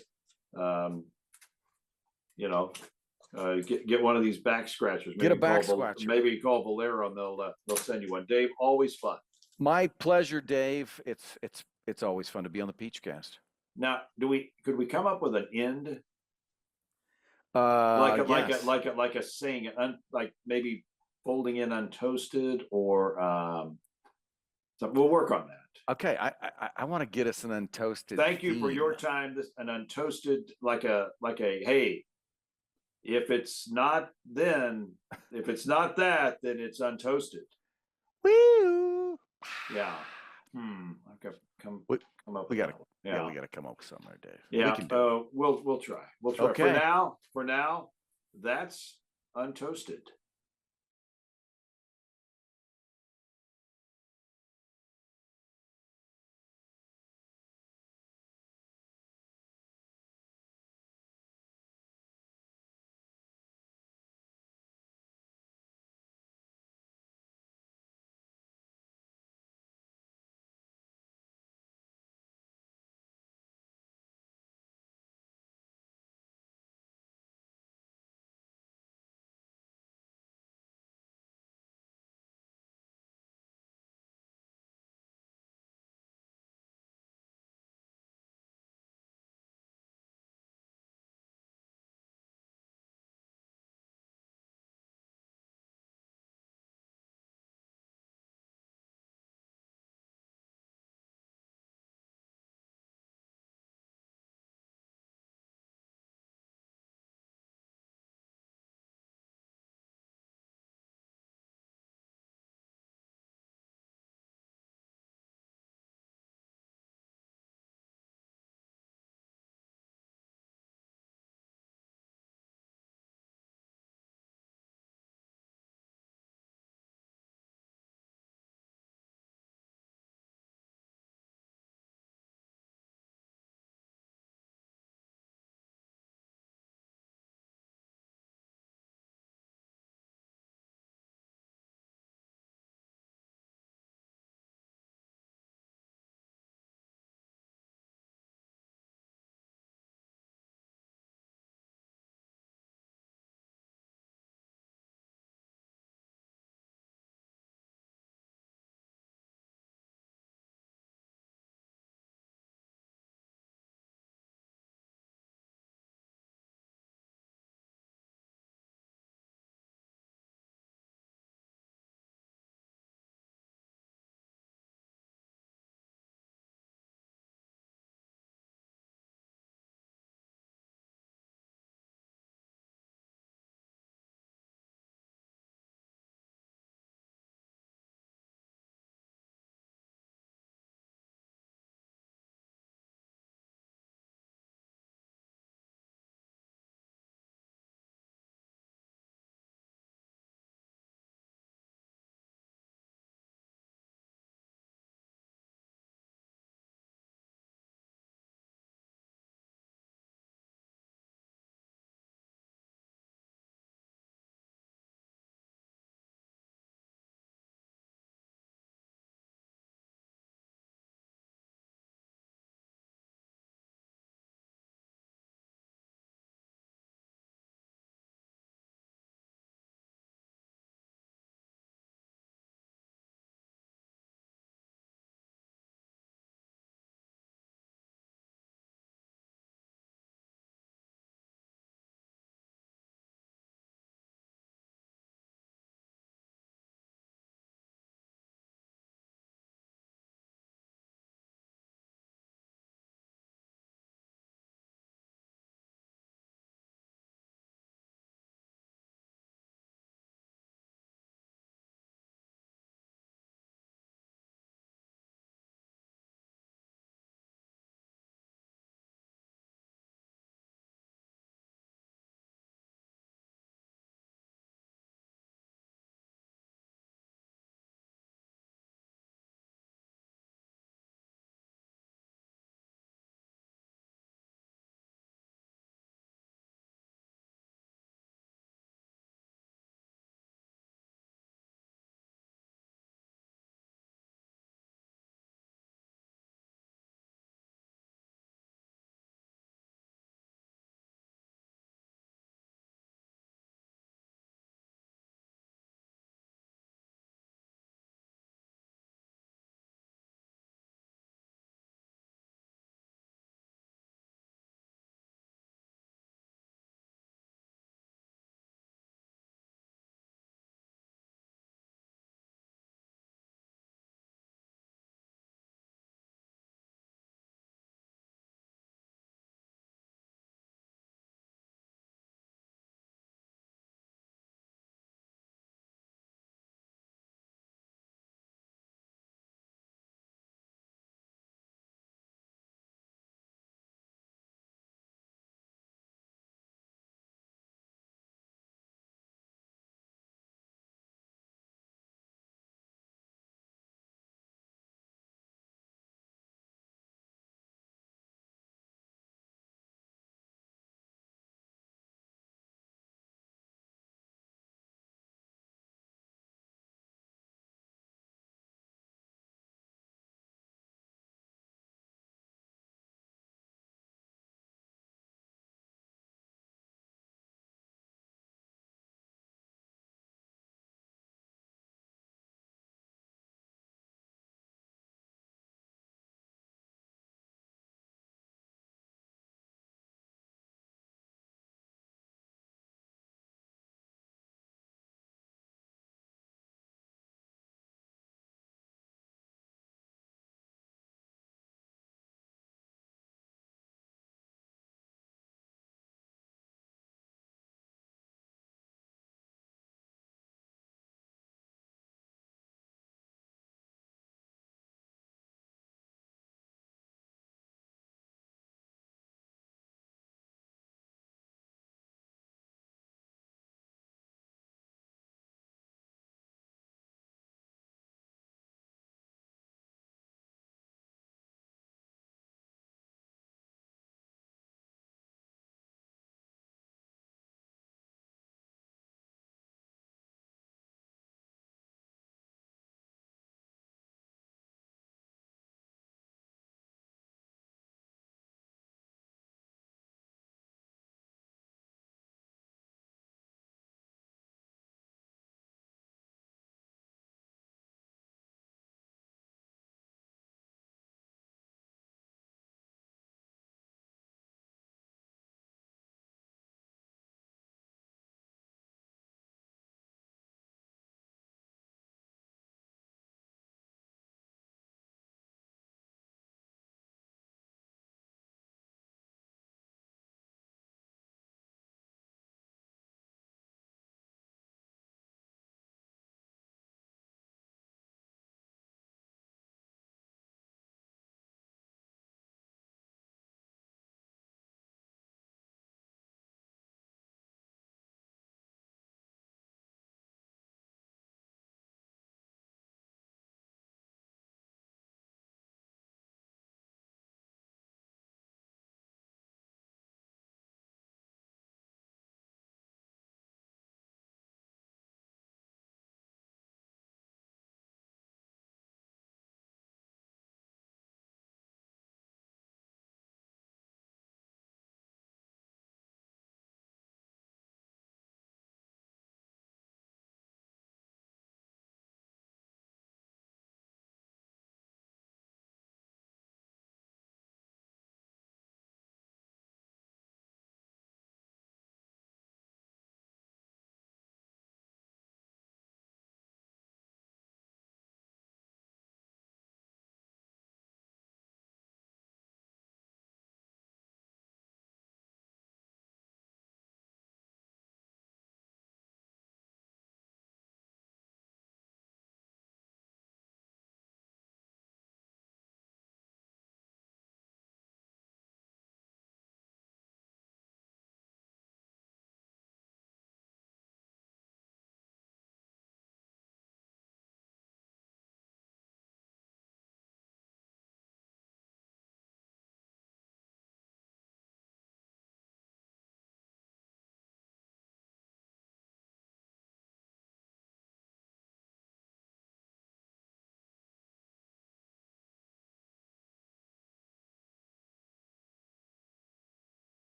get one of these back scratchers. Get a back scratcher. Maybe call Valero and they'll send you one. Dave, always fun. My pleasure, Dave. It's always fun to be on the Peachcast. Now, could we come up with an end? Yes. Like a saying, like maybe folding in Untoasted or so we'll work on that. Okay, I want to get us an Untoasted. Thank you for your time. An Untoasted, like a hey, if it's not that, then it's Untoasted. Woo! Yeah. Okay. Come up. We gotta come up with something, Dave. Yeah. We'll try. Okay. For now, that's Untoasted.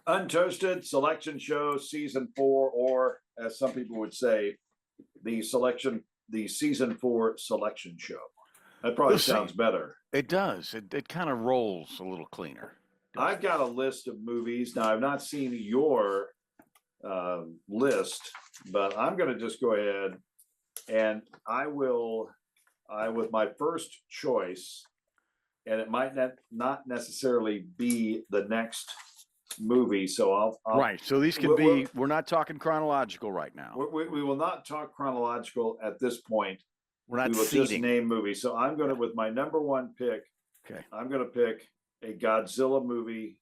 Untoasted Selection Show Season 4, or as some people would say, the Season 4 Selection Show. That probably sounds better. It does. It kind of rolls a little cleaner. I've got a list of movies. Now, I've not seen your list, but I'm going to just go ahead and with my first choice, and it might not necessarily be the next movie. So I'll right. So these can be, we're not talking chronological right now. We will not talk chronological at this point. We're not we will just name movies. So I'm going to, with my number one pick, I'm going to pick a Godzilla movie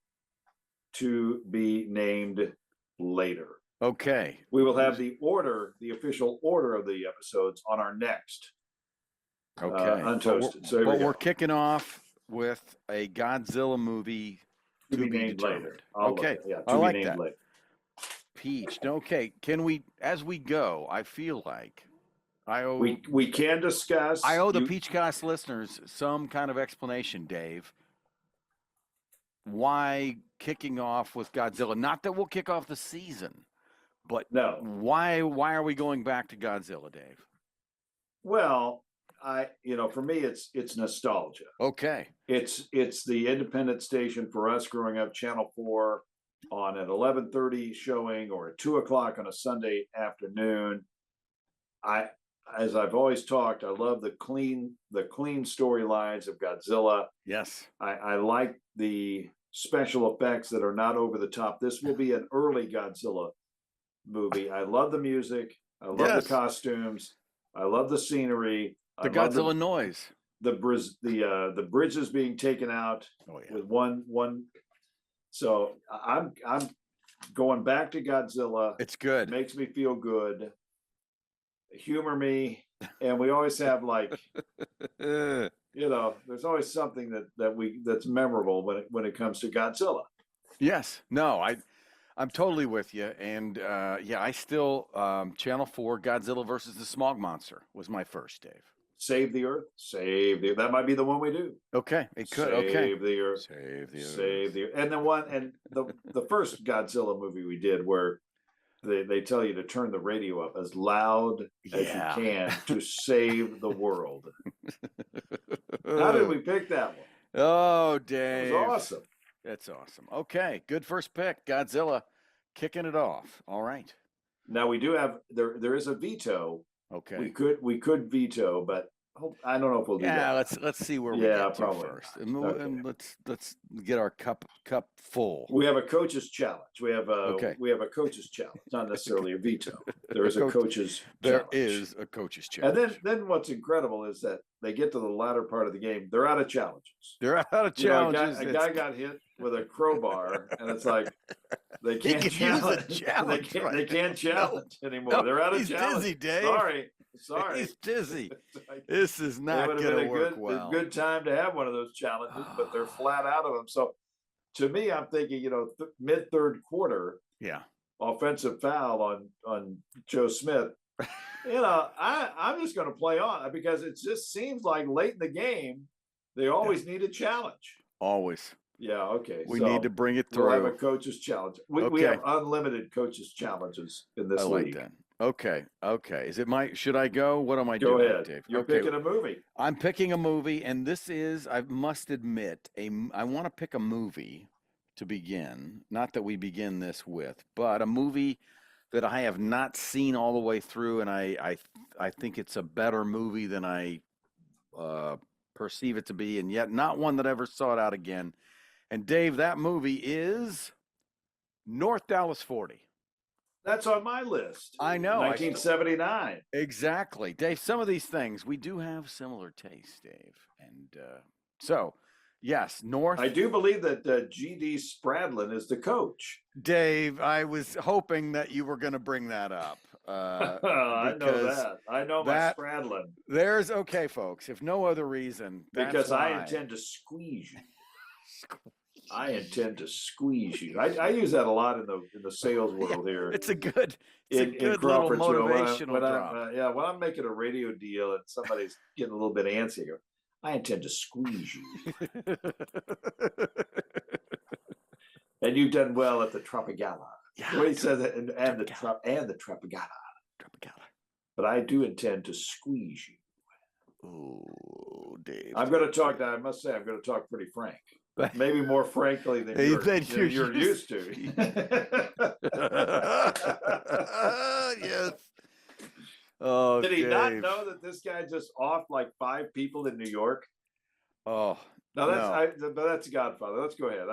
to be named later. Okay. We will have the official order of the episodes on our next Untoasted. But we're kicking off with a Godzilla movie to be named later. Okay. I like that. Later. Peach. Okay. Can we, as we go, I feel like we can discuss. I owe the Peachcast listeners some kind of explanation, Dave. Why kicking off with Godzilla? Not that we'll kick off the season, but no. Why are we going back to Godzilla, Dave? Well, for me, it's nostalgia. Okay. It's the independent station for us growing up, Channel 4 on an 11:30 showing or at 2:00 on a Sunday afternoon. As I've always talked, I love the clean storylines of Godzilla. Yes. I like the special effects that are not over the top. This will be an early Godzilla movie. I love the music. I love the costumes. I love the scenery. The Godzilla noise. The bridges being taken out with one. So I'm going back to Godzilla. It's good. It makes me feel good. Humor me, and we always have there's always something that's memorable when it comes to Godzilla. Yes. No, I'm totally with you, and I still Channel 4 Godzilla versus the Smog Monster was my first, Dave. Save the Earth. That might be the one we do. Okay, it could. Save the Earth. Save the Earth. And the first Godzilla movie we did where they tell you to turn the radio up as loud as you can to save the world. How did we pick that one? Oh, Dave. It was awesome. That's awesome. Okay, good first pick. Godzilla kicking it off. All right. Now we do have there is a veto. Okay. We could veto, but I don't know if we'll do that. Yeah, let's see where we get to first. And let's get our cup full. We have a coach's challenge. We have a coach's challenge, not necessarily a veto. There is a coach's challenge. There is a coach's challenge. And then what's incredible is that they get to the latter part of the game, they're out of challenges. They're out of challenges. A guy got hit with a crowbar, and it's like they can't challenge. They can't challenge anymore. No, they're out of challenge. Dizzy, Dave. Sorry. He's dizzy. This is not going to work well. A good time to have one of those challenges, but they're flat out of them. So to me, I'm thinking, mid third quarter, offensive foul on Joe Smith. I'm just going to play on because it just seems like late in the game, they always need a challenge. Always. Yeah. Okay. We need to bring it through. We'll have a coach's challenge. We have unlimited coaches challenges in this league. That. Okay. Is it should I go? What am I doing? Go ahead, Dave? You're picking a movie. I'm picking a movie, and this is, I must admit, I want to pick a movie to begin. Not that we begin this with, but a movie that I have not seen all the way through, and I think it's a better movie than I perceive it to be, and yet not one that ever saw it out again. And Dave, that movie is North Dallas 40. That's on my list. I know. 1979. Exactly. Dave, some of these things, we do have similar tastes, Dave. And so, yes, North. I do believe that G.D. Spradlin is the coach. Dave, I was hoping that you were going to bring that up. I know that. I know my Spradlin. Okay, folks, if no other reason. Because I intend to squeeze you. I intend to squeeze you. I use that a lot in the sales world here. It's a good little motivational drop. When I'm making a radio deal and somebody's getting a little bit antsy, I intend to squeeze you. And you've done well at the Tropicana. Yeah, the way he says it, and the Tropicana. But I do intend to squeeze you. Oh, Dave. I'm going to talk. I must say, I'm going to talk pretty frank. Maybe more frankly than you're used to. Yes. Oh, did he Dave. not know that this guy just offed like 5 people in New York? Oh, no, that's Godfather. Let's go ahead.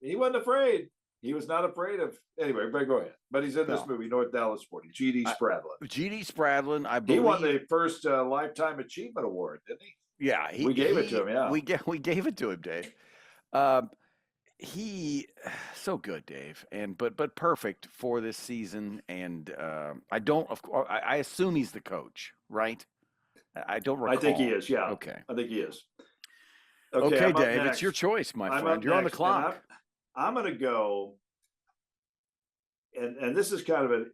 He wasn't afraid. He was not afraid of anyway. But go ahead. But he's in this movie, North Dallas 40. G.D. Spradlin. G.D. Spradlin, I believe he won the first Lifetime Achievement Award, didn't he? Yeah, we gave it to him. Yeah, we gave it to him, Dave. He so good, Dave, and but perfect for this season. And I don't, of course, I assume he's the coach, right? I don't recall. I think he is. Yeah. Okay. I think he is. Okay, Dave, it's your choice, my friend. You're on the clock. I'm going to go, and this is kind of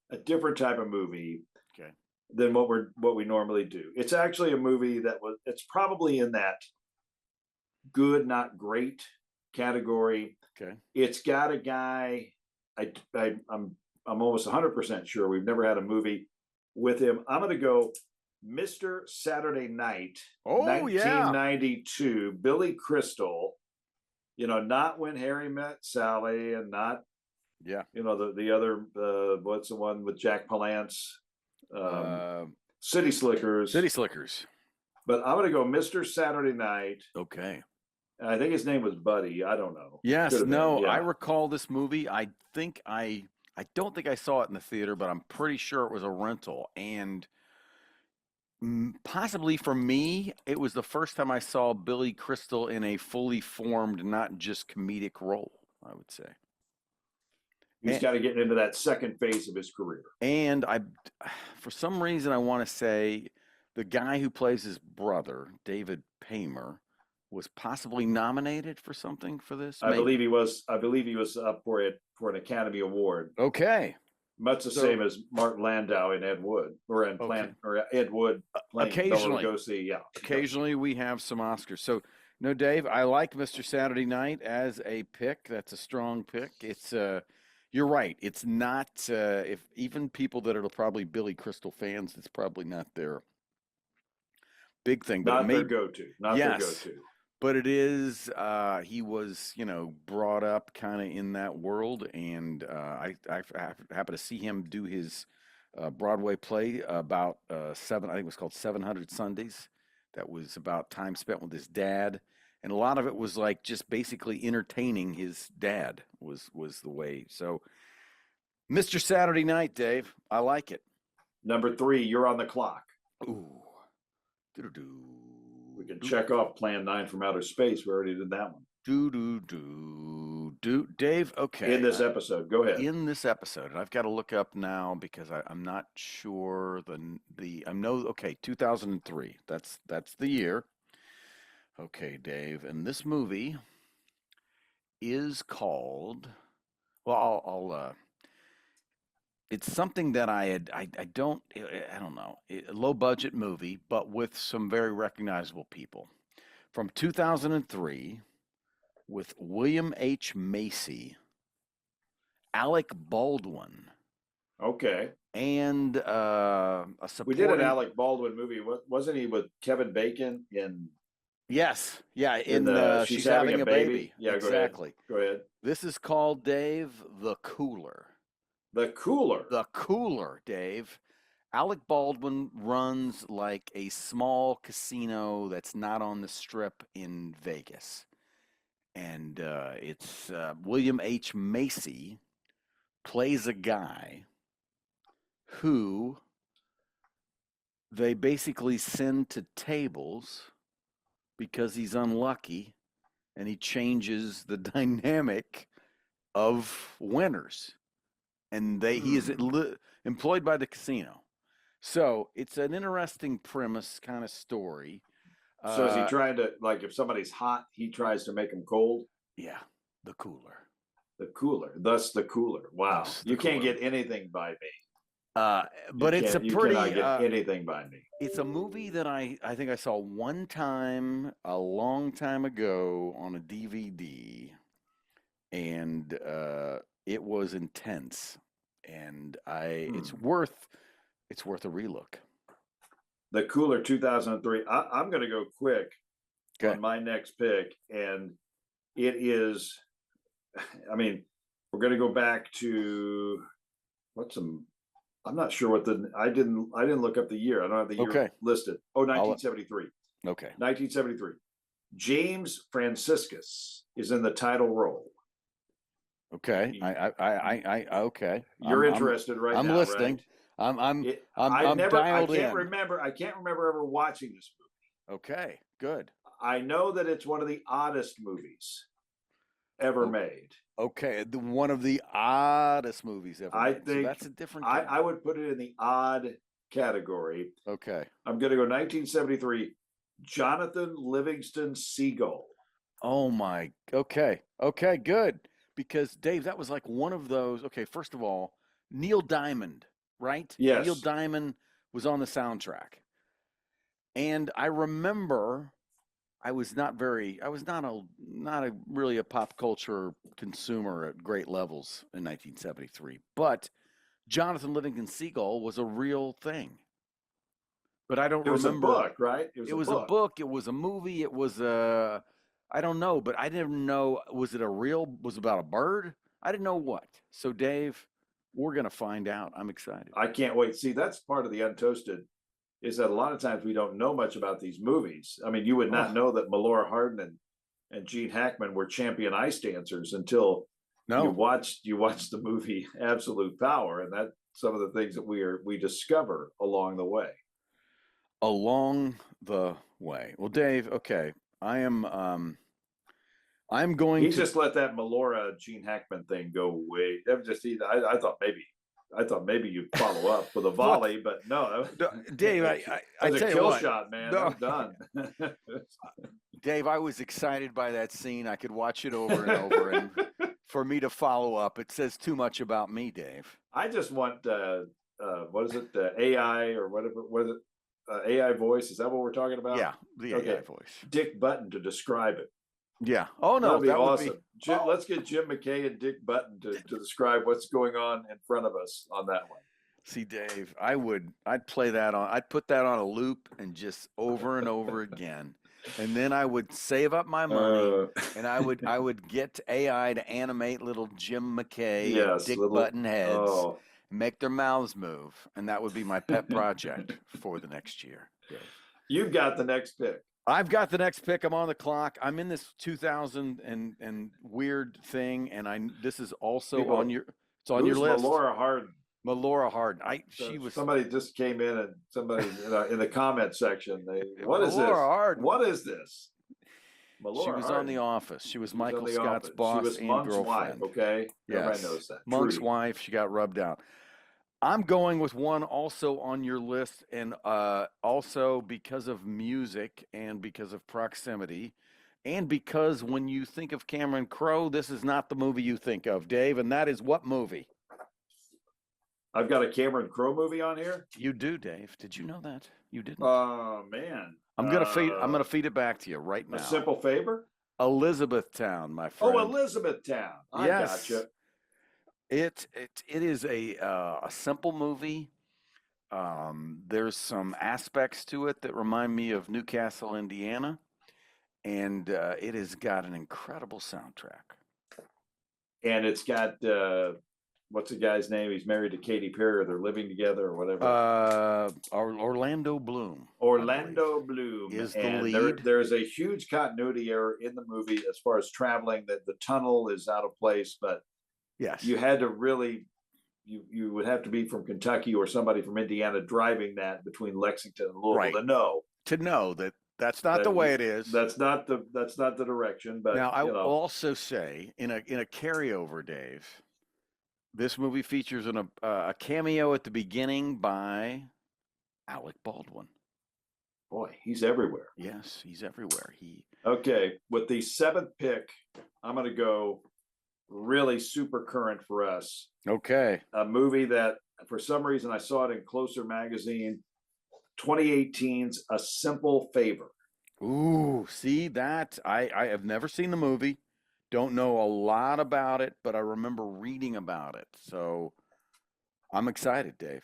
a different type of movie. Okay. Than what we normally do. It's actually a movie it's probably in that good, not great category. Okay. It's got a guy. I'm almost 100% sure we've never had a movie with him. I'm going to go Mr. Saturday Night. Oh, 1992. Yeah. Billy Crystal. Not When Harry Met Sally, and not. Yeah. The other what's the one with Jack Palance? City Slickers. But I'm going to go Mr. Saturday Night. Okay. I think his name was Buddy. I don't know. Yes. No, I recall this movie. I don't think I saw it in the theater, but I'm pretty sure it was a rental. And possibly for me, it was the first time I saw Billy Crystal in a fully formed, not just comedic role, I would say. He's got to get into that second phase of his career. And for some reason, I want to say the guy who plays his brother, David Paymer, was possibly nominated for something for this. I believe he was up for an Academy Award. Okay. Much the same as Martin Landau and Ed Wood, or Ed Wood playing Bela Lugosi. Yeah. Occasionally we have some Oscars. So no, Dave, I like Mr. Saturday Night as a pick. That's a strong pick. It's you're right. It's not if even people that are probably Billy Crystal fans, it's probably not their big thing. But not their go-to. Not their go-to. But it is. He was, brought up kind of in that world, and I happened to see him do his Broadway play about I think it was called 700 Sundays. That was about time spent with his dad. And a lot of it was like just basically entertaining his dad was the way. So, Mr. Saturday Night, Dave, I like it. Number 3, you're on the clock. Ooh. We can check off Plan 9 from Outer Space. We already did that one. Dave, okay. In this episode, go ahead. In this episode, and I've got to look up now because I'm not sure I know. Okay, 2003. That's the year. Okay, Dave, and this movie is called. Well, it's something that I don't know. A low budget movie, but with some very recognizable people. From 2003, with William H. Macy, Alec Baldwin. Okay. And a supporting. We did an Alec Baldwin movie. Wasn't he with Kevin Bacon in? Yes. Yeah. In She's Having a Baby. Yeah. Exactly. Go ahead. This is called, Dave, The Cooler. The Cooler. The Cooler, Dave. Alec Baldwin runs like a small casino that's not on the Strip in Vegas. And it's William H. Macy plays a guy who they basically send to tables because he's unlucky, and he changes the dynamic of winners. And he is employed by the casino. So it's an interesting premise kind of story. So is he trying to, like, if somebody's hot, he tries to make them cold? Yeah, the cooler. The Cooler. Thus the Cooler. Wow. You can't get anything by me. But it's you cannot get anything by me. It's a movie that I think I saw one time a long time ago on a DVD. and it was intense, and it's worth a relook. The Cooler 2003. I'm going to go quick on my next pick, and it is. I mean, we're going to go back to I'm not sure what I didn't look up the year. I don't have the year listed. 1973. Okay. 1973. James Franciscus is in the title role. Okay. I okay. You're interested right now. I'm listening. Right? I'm dialed in. I can't remember ever watching this movie. Okay, good. I know that it's one of the oddest movies ever made. Okay, one of the oddest movies ever made. I think so that's a different. I would put it in the odd category. Okay. I'm going to go 1973. Jonathan Livingston Seagull. Oh my. Okay, good. Because Dave, that was like one of those. Okay, first of all, Neil Diamond, right? Yes. Neil Diamond was on the soundtrack, and I remember I was not really a pop culture consumer at great levels in 1973, but Jonathan Livingston Seagull was a real thing. But I don't remember. It was a book, right? It was a book. It was a movie. It was I don't know, but I didn't know. Was it about a bird? I didn't know what. So Dave, we're going to find out. I'm excited. I can't wait. See, that's part of the Untoasted, is that a lot of times we don't know much about these movies. I mean, you would not know that Melora Hardin and Gene Hackman were champion ice dancers until you watched the movie Absolute Power, and that's some of the things that we discover along the way. Along the way. Well, Dave, okay, I'm going to just let that Melora Gene Hackman thing go away. I thought maybe you'd follow up with a volley, but no, Dave, I tell a kill shot, man. No. I'm done. Dave, I was excited by that scene. I could watch it over and over, and for me to follow up, it says too much about me, Dave. I just want what is it? AI or whatever? What is it? AI voice? Is that what we're talking about? Yeah, the AI voice. Dick Button to describe it. Yeah. Oh no, that'd be awesome. Let's get Jim McKay and Dick Button to describe what's going on in front of us on that one. See, Dave, I'd play that on. I'd put that on a loop and just over and over again, and then I would save up my money and I would get AI to animate little Jim McKay, and Dick Button heads. Make their mouths move, and that would be my pet project for the next year. Dave. You've got the next pick. I've got the next pick. I'm on the clock. I'm in this 2000 and weird thing, and this is also on your. It's on your list. Melora Hardin. Melora Hardin. She was. Somebody just came in, and somebody in the comment section. What is this? Hardin. What is this? Melora she was Hardin. On The Office. She was Michael Scott's boss she was and Monk's girlfriend. Wife, okay, yes. Everybody knows that. Monk's wife. She got rubbed out. I'm going with one also on your list, and also because of music and because of proximity, and because when you think of Cameron Crowe, this is not the movie you think of, Dave, and that is what movie? I've got a Cameron Crowe movie on here. You do, Dave. Did you know that? You didn't. Oh man. I'm gonna feed it back to you right now. A Simple Favor? Elizabethtown, my friend. Oh, Elizabethtown. I gotcha. It is a simple movie. There's some aspects to it that remind me of Newcastle, Indiana, and it has got an incredible soundtrack. And it's got what's the guy's name? He's married to Katy Perry, or they're living together, or whatever. Orlando Bloom. Orlando Bloom is the lead. There's a huge continuity error in the movie as far as traveling. That the tunnel is out of place, but yes, you had to really, you would have to be from Kentucky or somebody from Indiana driving that between Lexington and Louisville to know that that's not the way it is. That's not the direction. But now I will also say in a carryover, Dave, this movie features a cameo at the beginning by Alec Baldwin. Boy, he's everywhere. Yes, he's everywhere. Okay, with the 7th pick, I'm going to go really super current for us. Okay. A movie that for some reason I saw it in Closer magazine, 2018's A Simple Favor. Ooh, see that? I have never seen the movie. Don't know a lot about it, but I remember reading about it. So I'm excited, Dave.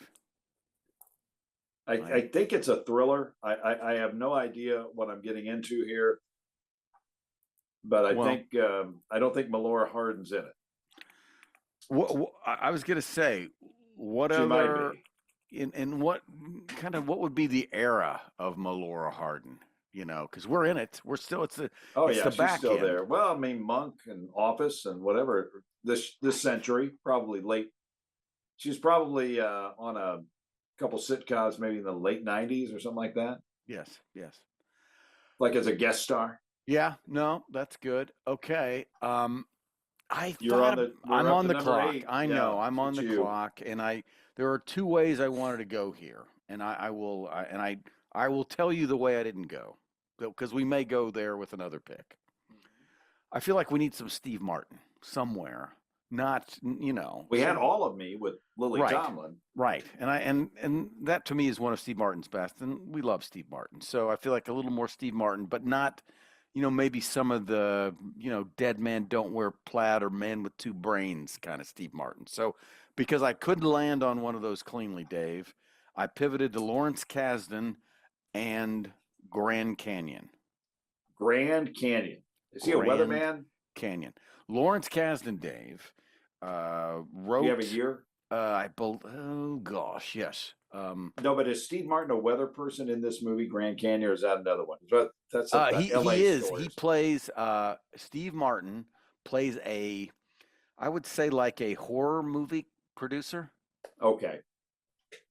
I think it's a thriller. I have no idea what I'm getting into here, but I don't think Melora Hardin's in it. I was gonna say, what she other in what would be the era of Melora Hardin? You know, because we're in it. We're still the she's back still end. there. Well, I mean, Monk and Office and whatever this century, probably late. She's probably on a couple sitcoms, maybe in the late '90s or something like that. Yes. Like as a guest star. Yeah. No, that's good. Okay. I'm on the clock. 8. I know I'm on the clock, and there are two ways I wanted to go here, and I will tell you the way I didn't go, because we may go there with another pick. I feel like we need some Steve Martin somewhere. Not, we had All of Me with Lily Tomlin, right? And that to me is one of Steve Martin's best, and we love Steve Martin. So I feel like a little more Steve Martin, but not, maybe some of the, Dead Man Don't Wear Plaid or Man with Two Brains kind of Steve Martin. So because I couldn't land on one of those cleanly, Dave, I pivoted to Lawrence Kasdan and Grand Canyon. Grand Canyon. Is he a weatherman? Canyon. Lawrence Kasdan, Dave, wrote. Do you have a year? Oh gosh, yes. No, but is Steve Martin a weather person in this movie, Grand Canyon, or is that another one? That's he is. Stories. He plays. Steve Martin plays I would say like a horror movie producer. Okay,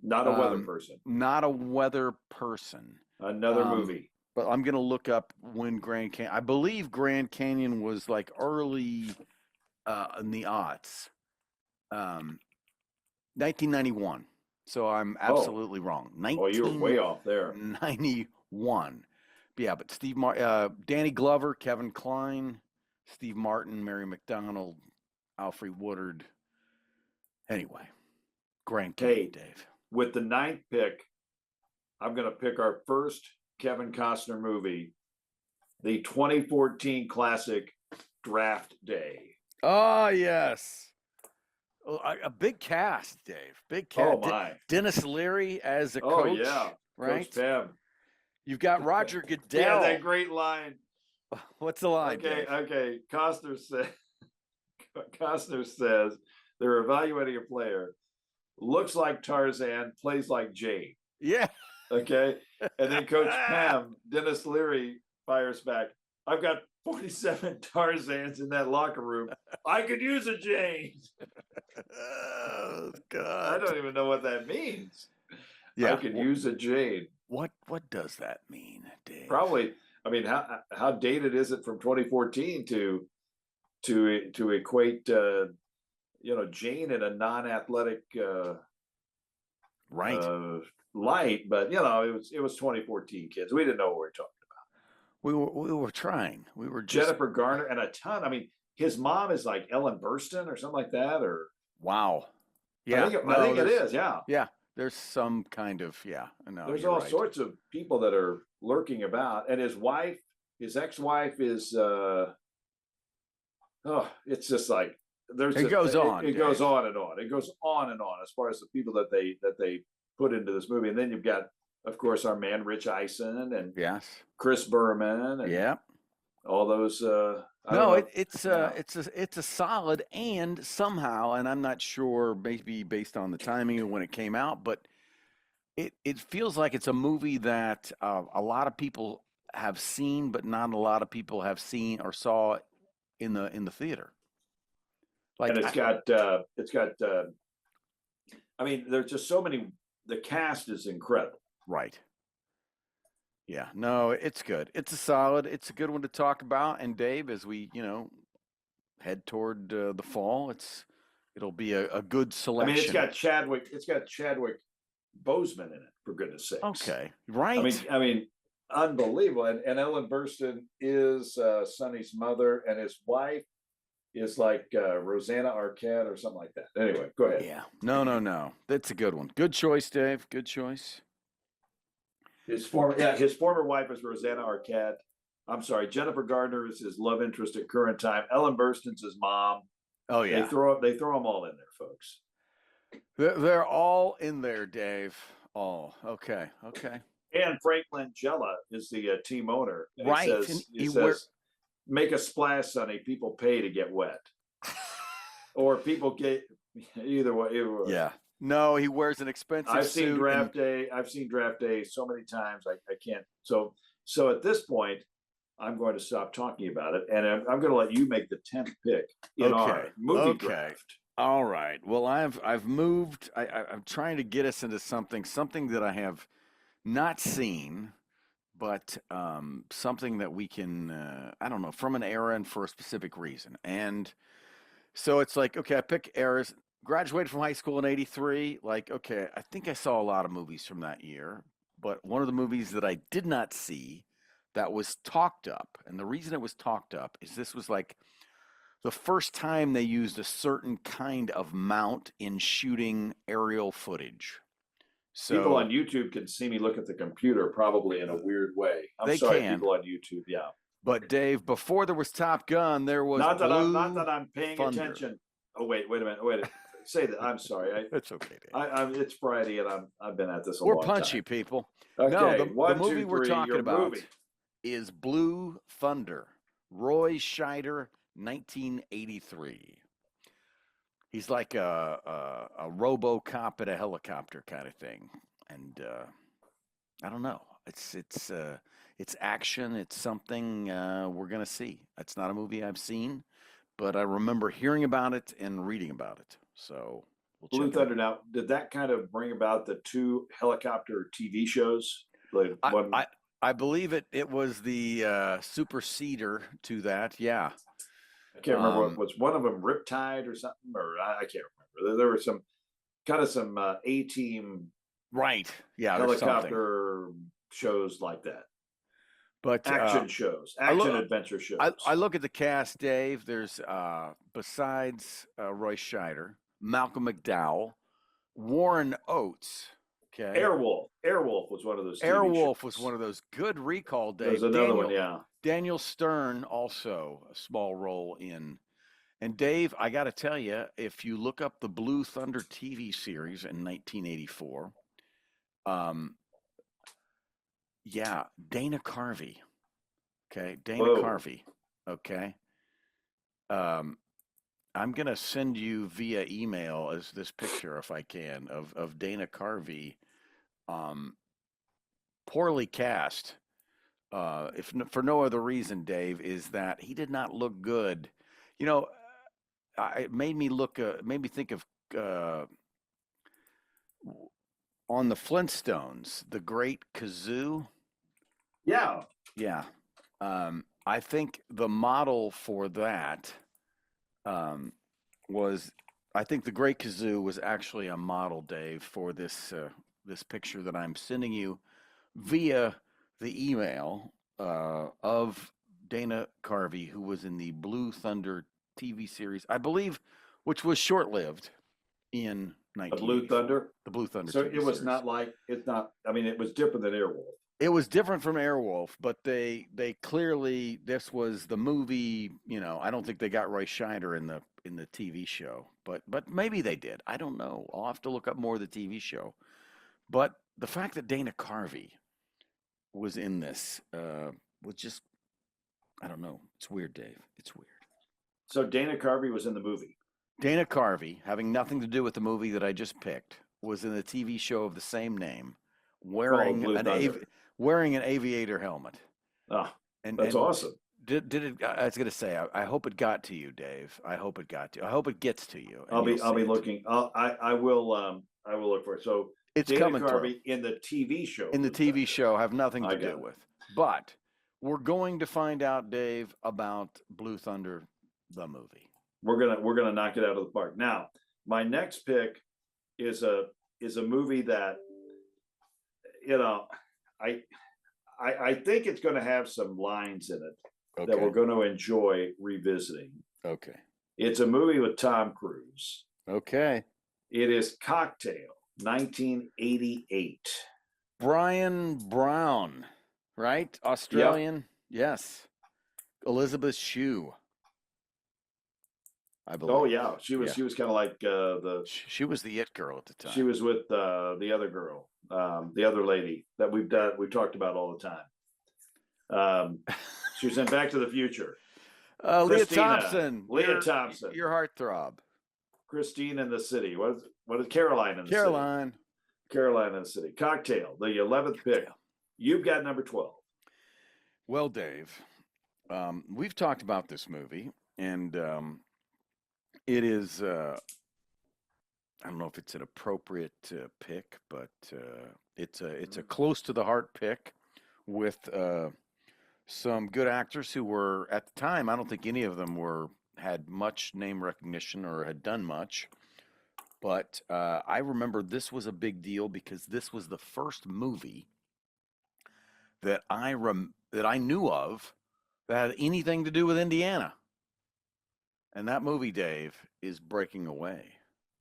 not a weather person. Not a weather person. Another movie. But I'm gonna look up when Grand Canyon. I believe Grand Canyon was like early in the aughts. 1991. So I'm absolutely wrong. You were way off there. 91. Yeah, but Steve Danny Glover, Kevin Kline, Steve Martin, Mary McDonald, Alfre Woodard. Anyway, Grand Canyon, Dave. With the 9th pick, I'm going to pick our first Kevin Costner movie, the 2014 classic Draft Day. Oh, yes. A big cast, Dave. Big cast. Oh, my. Dennis Leary as a coach. Oh, yeah. Right? Coach Pam. You've got Roger Goodell. Yeah, that great line. What's the line, Okay, Dave? okay. Costner says they're evaluating a player. Looks like Tarzan, plays like Jane. Yeah. Okay. And then Coach Pam, Dennis Leary, fires back. I've got 47 Tarzans in that locker room. I could use a Jane. Oh, God. I don't even know what that means. Yeah. I could use a Jane. What does that mean, Dave? Probably. I mean, how dated is it from 2014 to equate Jane in a non-athletic light, but it was 2014 kids. We didn't know what we were talking about. We were trying. We were just Jennifer Garner and a ton. I mean, his mom is like Ellen Burstyn or something like that. Or wow, yeah, I think it is. Yeah, yeah. There's some kind of No, there's all sorts of people that are lurking about, and his ex-wife is. It's just like it goes on. It goes on and on. It goes on and on as far as the people that they put into this movie, and then you've got, of course, our man Rich Eisen and Chris Berman and all those. It's a solid, and somehow, and I'm not sure, maybe based on the timing of when it came out, but it feels like it's a movie that a lot of people have seen, but not a lot of people have seen or saw in the theater. Like, and it's got. I mean, there's just so many. The cast is incredible. Right. Yeah. No, it's good. It's a solid. It's a good one to talk about. And Dave, as we head toward the fall, it'll be a good selection. I mean, it's got Chadwick Boseman in it, for goodness sakes. Okay. Right. I mean, unbelievable. And Ellen Burstyn is Sonny's mother, and his wife is like Rosanna Arquette or something like that. Anyway, go ahead. Yeah. No. That's a good one. Good choice, Dave. Good choice. His former wife is Rosanna Arquette. I'm sorry, Jennifer Gardner is his love interest at current time. Ellen Burstyn's his mom. Oh yeah, they throw them all in there, folks. They're all in there, Dave. Oh, okay. And Frank Langella is the team owner. And right. He says, make a splash, Sonny. People pay to get wet. Or people get either way. Yeah. No, he wears an expensive I've suit. Seen Draft Day. I've seen Draft Day so many times. I can't. So at this point, I'm going to stop talking about it. And I'm going to let you make the 10th pick in our movie draft. All right. Well, I've moved. I'm trying to get us into something that I have not seen, but something that we can, I don't know, from an era and for a specific reason. And so it's like, okay, I pick eras. Graduated from high school in '83. Like, okay, I think I saw a lot of movies from that year, but one of the movies that I did not see that was talked up, and the reason it was talked up is this was like the first time they used a certain kind of mount in shooting aerial footage. So people on YouTube can see me look at the computer probably in a weird way. I'm sorry, people on YouTube, yeah. But Dave, before there was Top Gun, there was not that I'm paying attention. Oh wait a minute. Say that. I'm sorry. It's okay, Dave. It's Friday and I've been at this a long time. We're punchy people. Okay, no, the movie we're talking about is Blue Thunder. Roy Scheider, 1983. He's like a RoboCop at a helicopter kind of thing, and I don't know. It's action. It's something we're gonna see. It's not a movie I've seen, but I remember hearing about it and reading about it. So Blue Thunder. Now, did that kind of bring about the 2 helicopter TV shows? Like I believe it was the superseder to that. Yeah. I can't remember what was one of them, Riptide or something, or I can't remember. There were some A-team, right? Yeah, helicopter shows like that. But action adventure shows. I look at the cast, Dave. There's besides Roy Scheider, Malcolm McDowell, Warren Oates. Okay. Airwolf was one of those. Airwolf was one of those. Good recall, Dave. There's another one, yeah. Daniel Stern also a small role in. And Dave, I got to tell you, if you look up the Blue Thunder TV series in 1984, yeah, Dana Carvey. Okay, Dana Carvey. Okay. I'm gonna send you via email as this picture, if I can, of Dana Carvey. Poorly cast. If for no other reason, Dave, is that he did not look good. You know, it made me think of on the Flintstones, the Great Kazoo. Yeah. Yeah. I think the model for that was, I think the Great Kazoo was actually a model, Dave, for this this picture that I'm sending you via the email of Dana Carvey, who was in the Blue Thunder TV series, I believe, which was short-lived in 1984. The Blue Thunder? The Blue Thunder So TV it was series. not like, it's not, I mean, it was different than Airwolf. It was different from Airwolf, but they clearly, this was the movie, you know, I don't think they got Roy Scheider in the TV show, but maybe they did. I don't know. I'll have to look up more of the TV show. But the fact that Dana Carvey was in this was just, I don't know. It's weird, Dave. It's weird. So Dana Carvey was in the movie. Dana Carvey, having nothing to do with the movie that I just picked, was in the TV show of the same name, wearing an aviator helmet. Oh, that's awesome. Did it? I was going to say, I hope it got to you, Dave. I hope it got to you. I hope it gets to you. I'll be looking. I will look for it. So it's Dana coming Carvey in the TV show. In the TV show, have nothing to do with. But we're going to find out, Dave, about Blue Thunder, the movie. We're gonna knock it out of the park. Now, my next pick is a movie that, you know, I think it's going to have some lines in it that we're going to enjoy revisiting. Okay. It's a movie with Tom Cruise. Okay. It is Cocktail, 1988. Brian Brown, right? Australian. Yes. Elizabeth Shue, I believe. Oh yeah, she was kind of like She was the it girl at the time. She was with the other girl, the other lady that we've talked about all the time. She was in Back to the Future. Leah Thompson. Leah Thompson. Your heartthrob. Christine in the City. What is Caroline in the City? Caroline in the City. Cocktail, the 11th pick. You've got number 12. Well, Dave, we've talked about this movie, and it is, I don't know if it's an appropriate pick, but it's a close to the heart pick with some good actors who were, at the time, I don't think any of them had much name recognition or had done much. But I remember this was a big deal because this was the first movie that I knew of that had anything to do with Indiana. And that movie, Dave, is Breaking Away.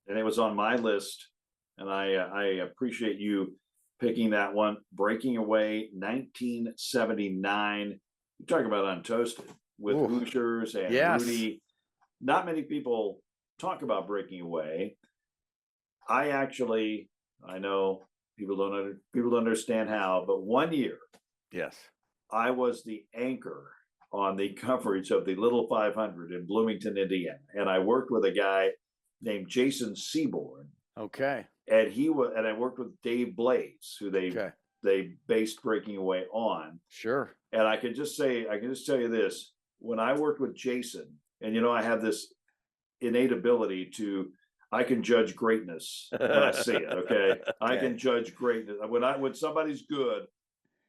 And it was on my list, and I appreciate you picking that one. Breaking Away, 1979. You talk about Untoasted with Hoosiers and Rudy. Not many people talk about Breaking Away. I know people don't understand how, but one year, yes, I was the anchor on the coverage of the Little 500 in Bloomington, Indiana, and I worked with a guy named Jason Seaborn. Okay, and I worked with Dave Blades, who they based Breaking Away on. Sure. And I can just tell you this: when I worked with Jason, and I have this innate ability I can judge greatness when I see it. Okay, I can judge greatness when somebody's good.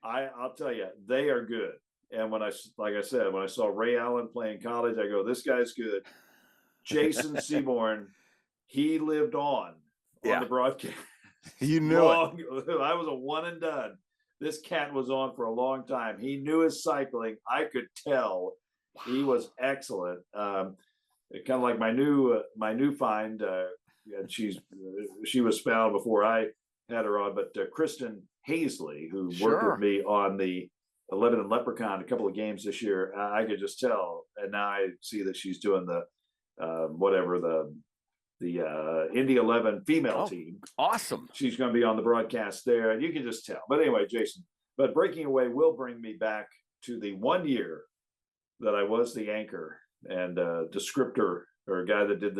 I'll tell you, they are good. And when I saw Ray Allen playing college, I go, this guy's good. Jason Seaborn, he lived on the broadcast. You knew it. I was a one and done. This cat was on for a long time. He knew his cycling. I could tell. Wow. He was excellent. Kind of like my new find. And she was found before I had her on. But Kristen Hazley, who worked with me on the Lebanon Leprechaun a couple of games this year, I could just tell. And now I see that she's doing the Indy 11 female team. Awesome. She's going to be on the broadcast there, and you can just tell. But anyway, Jason, Breaking Away will bring me back to the 1 year that I was the anchor and descriptor, or a guy that did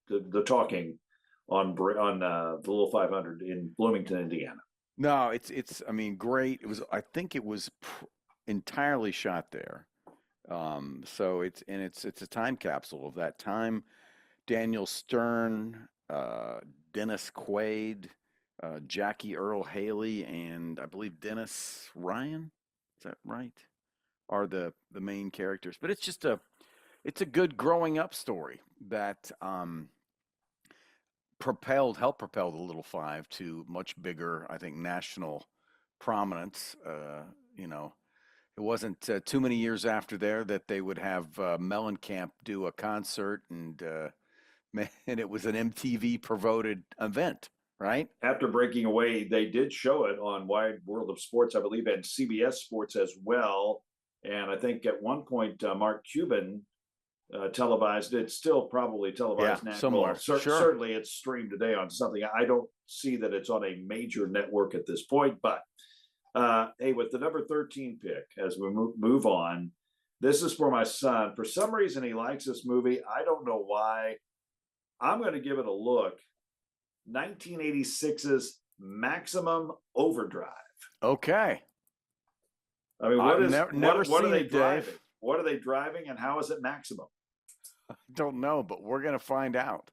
the talking on the Little 500 in Bloomington, Indiana. No, it's great. I think it was entirely shot there. So it's a time capsule of that time. Daniel Stern, Dennis Quaid, Jackie Earle Haley, and I believe Dennis Ryan. Is that right? Are the main characters. But it's a good growing up story that helped propel the Little Five to much bigger, I think, national prominence. It wasn't too many years after there that they would have Mellencamp do a concert, and it was an MTV promoted event, right? After Breaking Away, they did show it on Wide World of Sports, I believe, and CBS Sports as well. And I think at one point, Mark Cuban televised it. Still probably televised now. Somewhere. Certainly it's streamed today on something. I don't see that it's on a major network at this point. But hey, with the number 13 pick, as we move on, this is for my son. For some reason, he likes this movie. I don't know why. I'm going to give it a look. 1986's Maximum Overdrive. Okay. I mean, what are they driving? Dave. What are they driving, and how is it maximum? I don't know, but we're going to find out.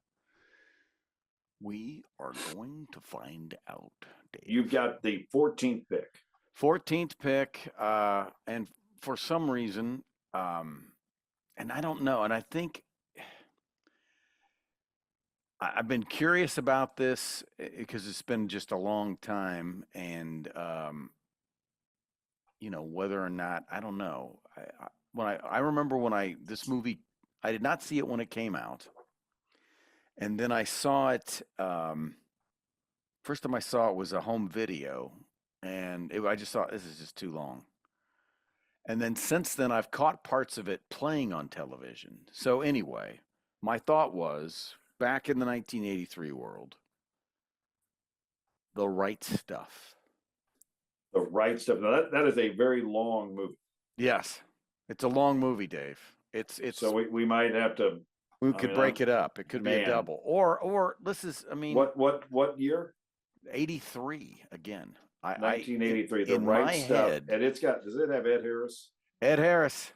We are going to find out, Dave. You've got the 14th pick. 14th pick, and for some reason, and I don't know, and I think I've been curious about this because it's been just a long time, and whether or not, I don't know. I remember this movie, I did not see it when it came out, and then I saw it. First time I saw it was a home video, and I just thought, this is just too long. And then since then, I've caught parts of it playing on television. So anyway, my thought was, back in the 1983 world, The Right Stuff. The Right Stuff. Now that is a very long movie. Yes, it's a long movie, Dave. It's so we might have to. We could break it up. It could be a double. Or this is, I mean, what year? 83 again. 1983. The Right Stuff. And does it have Ed Harris? Ed Harris.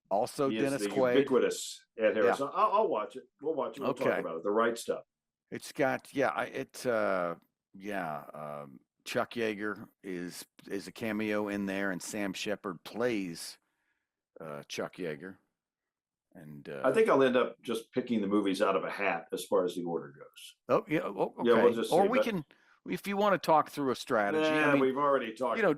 Also he Dennis is the Quaid. Ubiquitous Ed Harris. Yeah. I'll watch it. We'll watch it. We'll talk about it. The Right Stuff. It's got Chuck Yeager is a cameo in there, and Sam Shepard plays Chuck Yeager. And I think I'll end up just picking the movies out of a hat as far as the order goes. Oh yeah, okay. Yeah, we'll just see, we can, if you want to talk through a strategy. I mean, we've already talked. I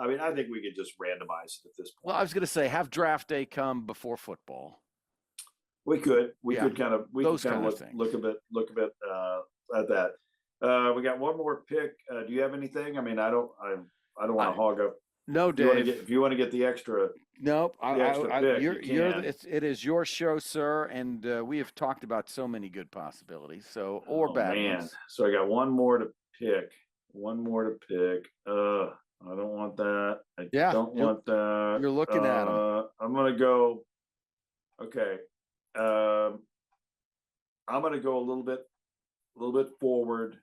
mean, I think we could just randomize it at this point. Well, I was going to say, have draft day come before football. We could kind of look a bit at that. We got one more pick. Do you have anything? I mean, I don't want to hog up. No, Dave. If you want to get the extra. Nope. Pick, it is your show, sir, and we have talked about so many good possibilities. So bad ones. So I got one more to pick. I don't want that. I don't want that. You're looking at them. I'm gonna go. Okay. I'm gonna go a little bit forward.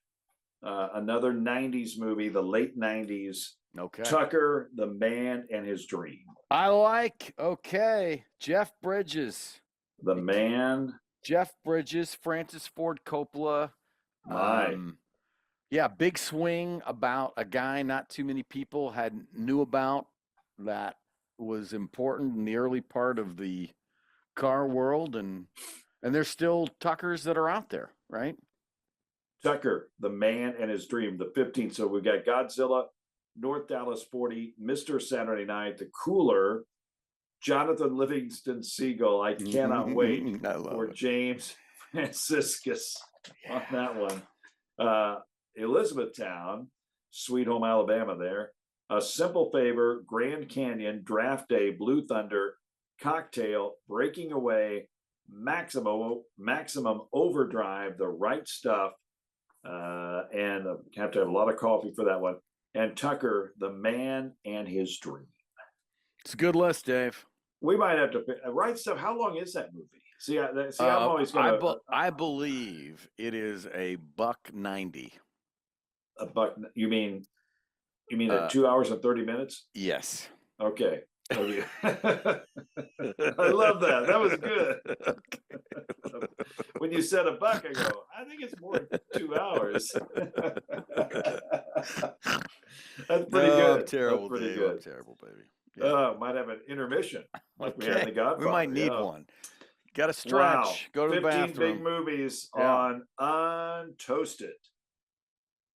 Another 90s movie, the late 90s. Okay. Tucker, the Man and His Dream. I like. Okay. Jeff Bridges. The Man. Jeff Bridges, Francis Ford Coppola. Yeah, big swing about a guy not too many people knew about that was important in the early part of the car world, and there's still Tuckers that are out there, right? Tucker, the Man and His Dream, the 15th. So we got Godzilla, North Dallas 40, Mr. Saturday Night, The Cooler, Jonathan Livingston Seagull. I cannot wait for James Franciscus on that one. Elizabethtown, Sweet Home Alabama there. A Simple Favor, Grand Canyon, Draft Day, Blue Thunder, Cocktail, Breaking Away, Maximum Overdrive, The Right Stuff, and have to have a lot of coffee for that one. And Tucker, the Man and His Dream. It's a good list, Dave. We might have to pick Right Stuff. How long is that movie? See, I'm always going to. I believe it is a $1.90. A buck? You mean 2 hours and 30 minutes? Yes. Okay. I love that. That was good. Okay. When you said a buck, I go, I think it's more than 2 hours. That's pretty good. I'm terrible, That's pretty Dave. good. I'm terrible, baby. Yeah. Might have an intermission. Like okay. We had the Godfather. We might need one. Got to stretch. Wow. Go to the bathroom. 15 big movies on Untoasted.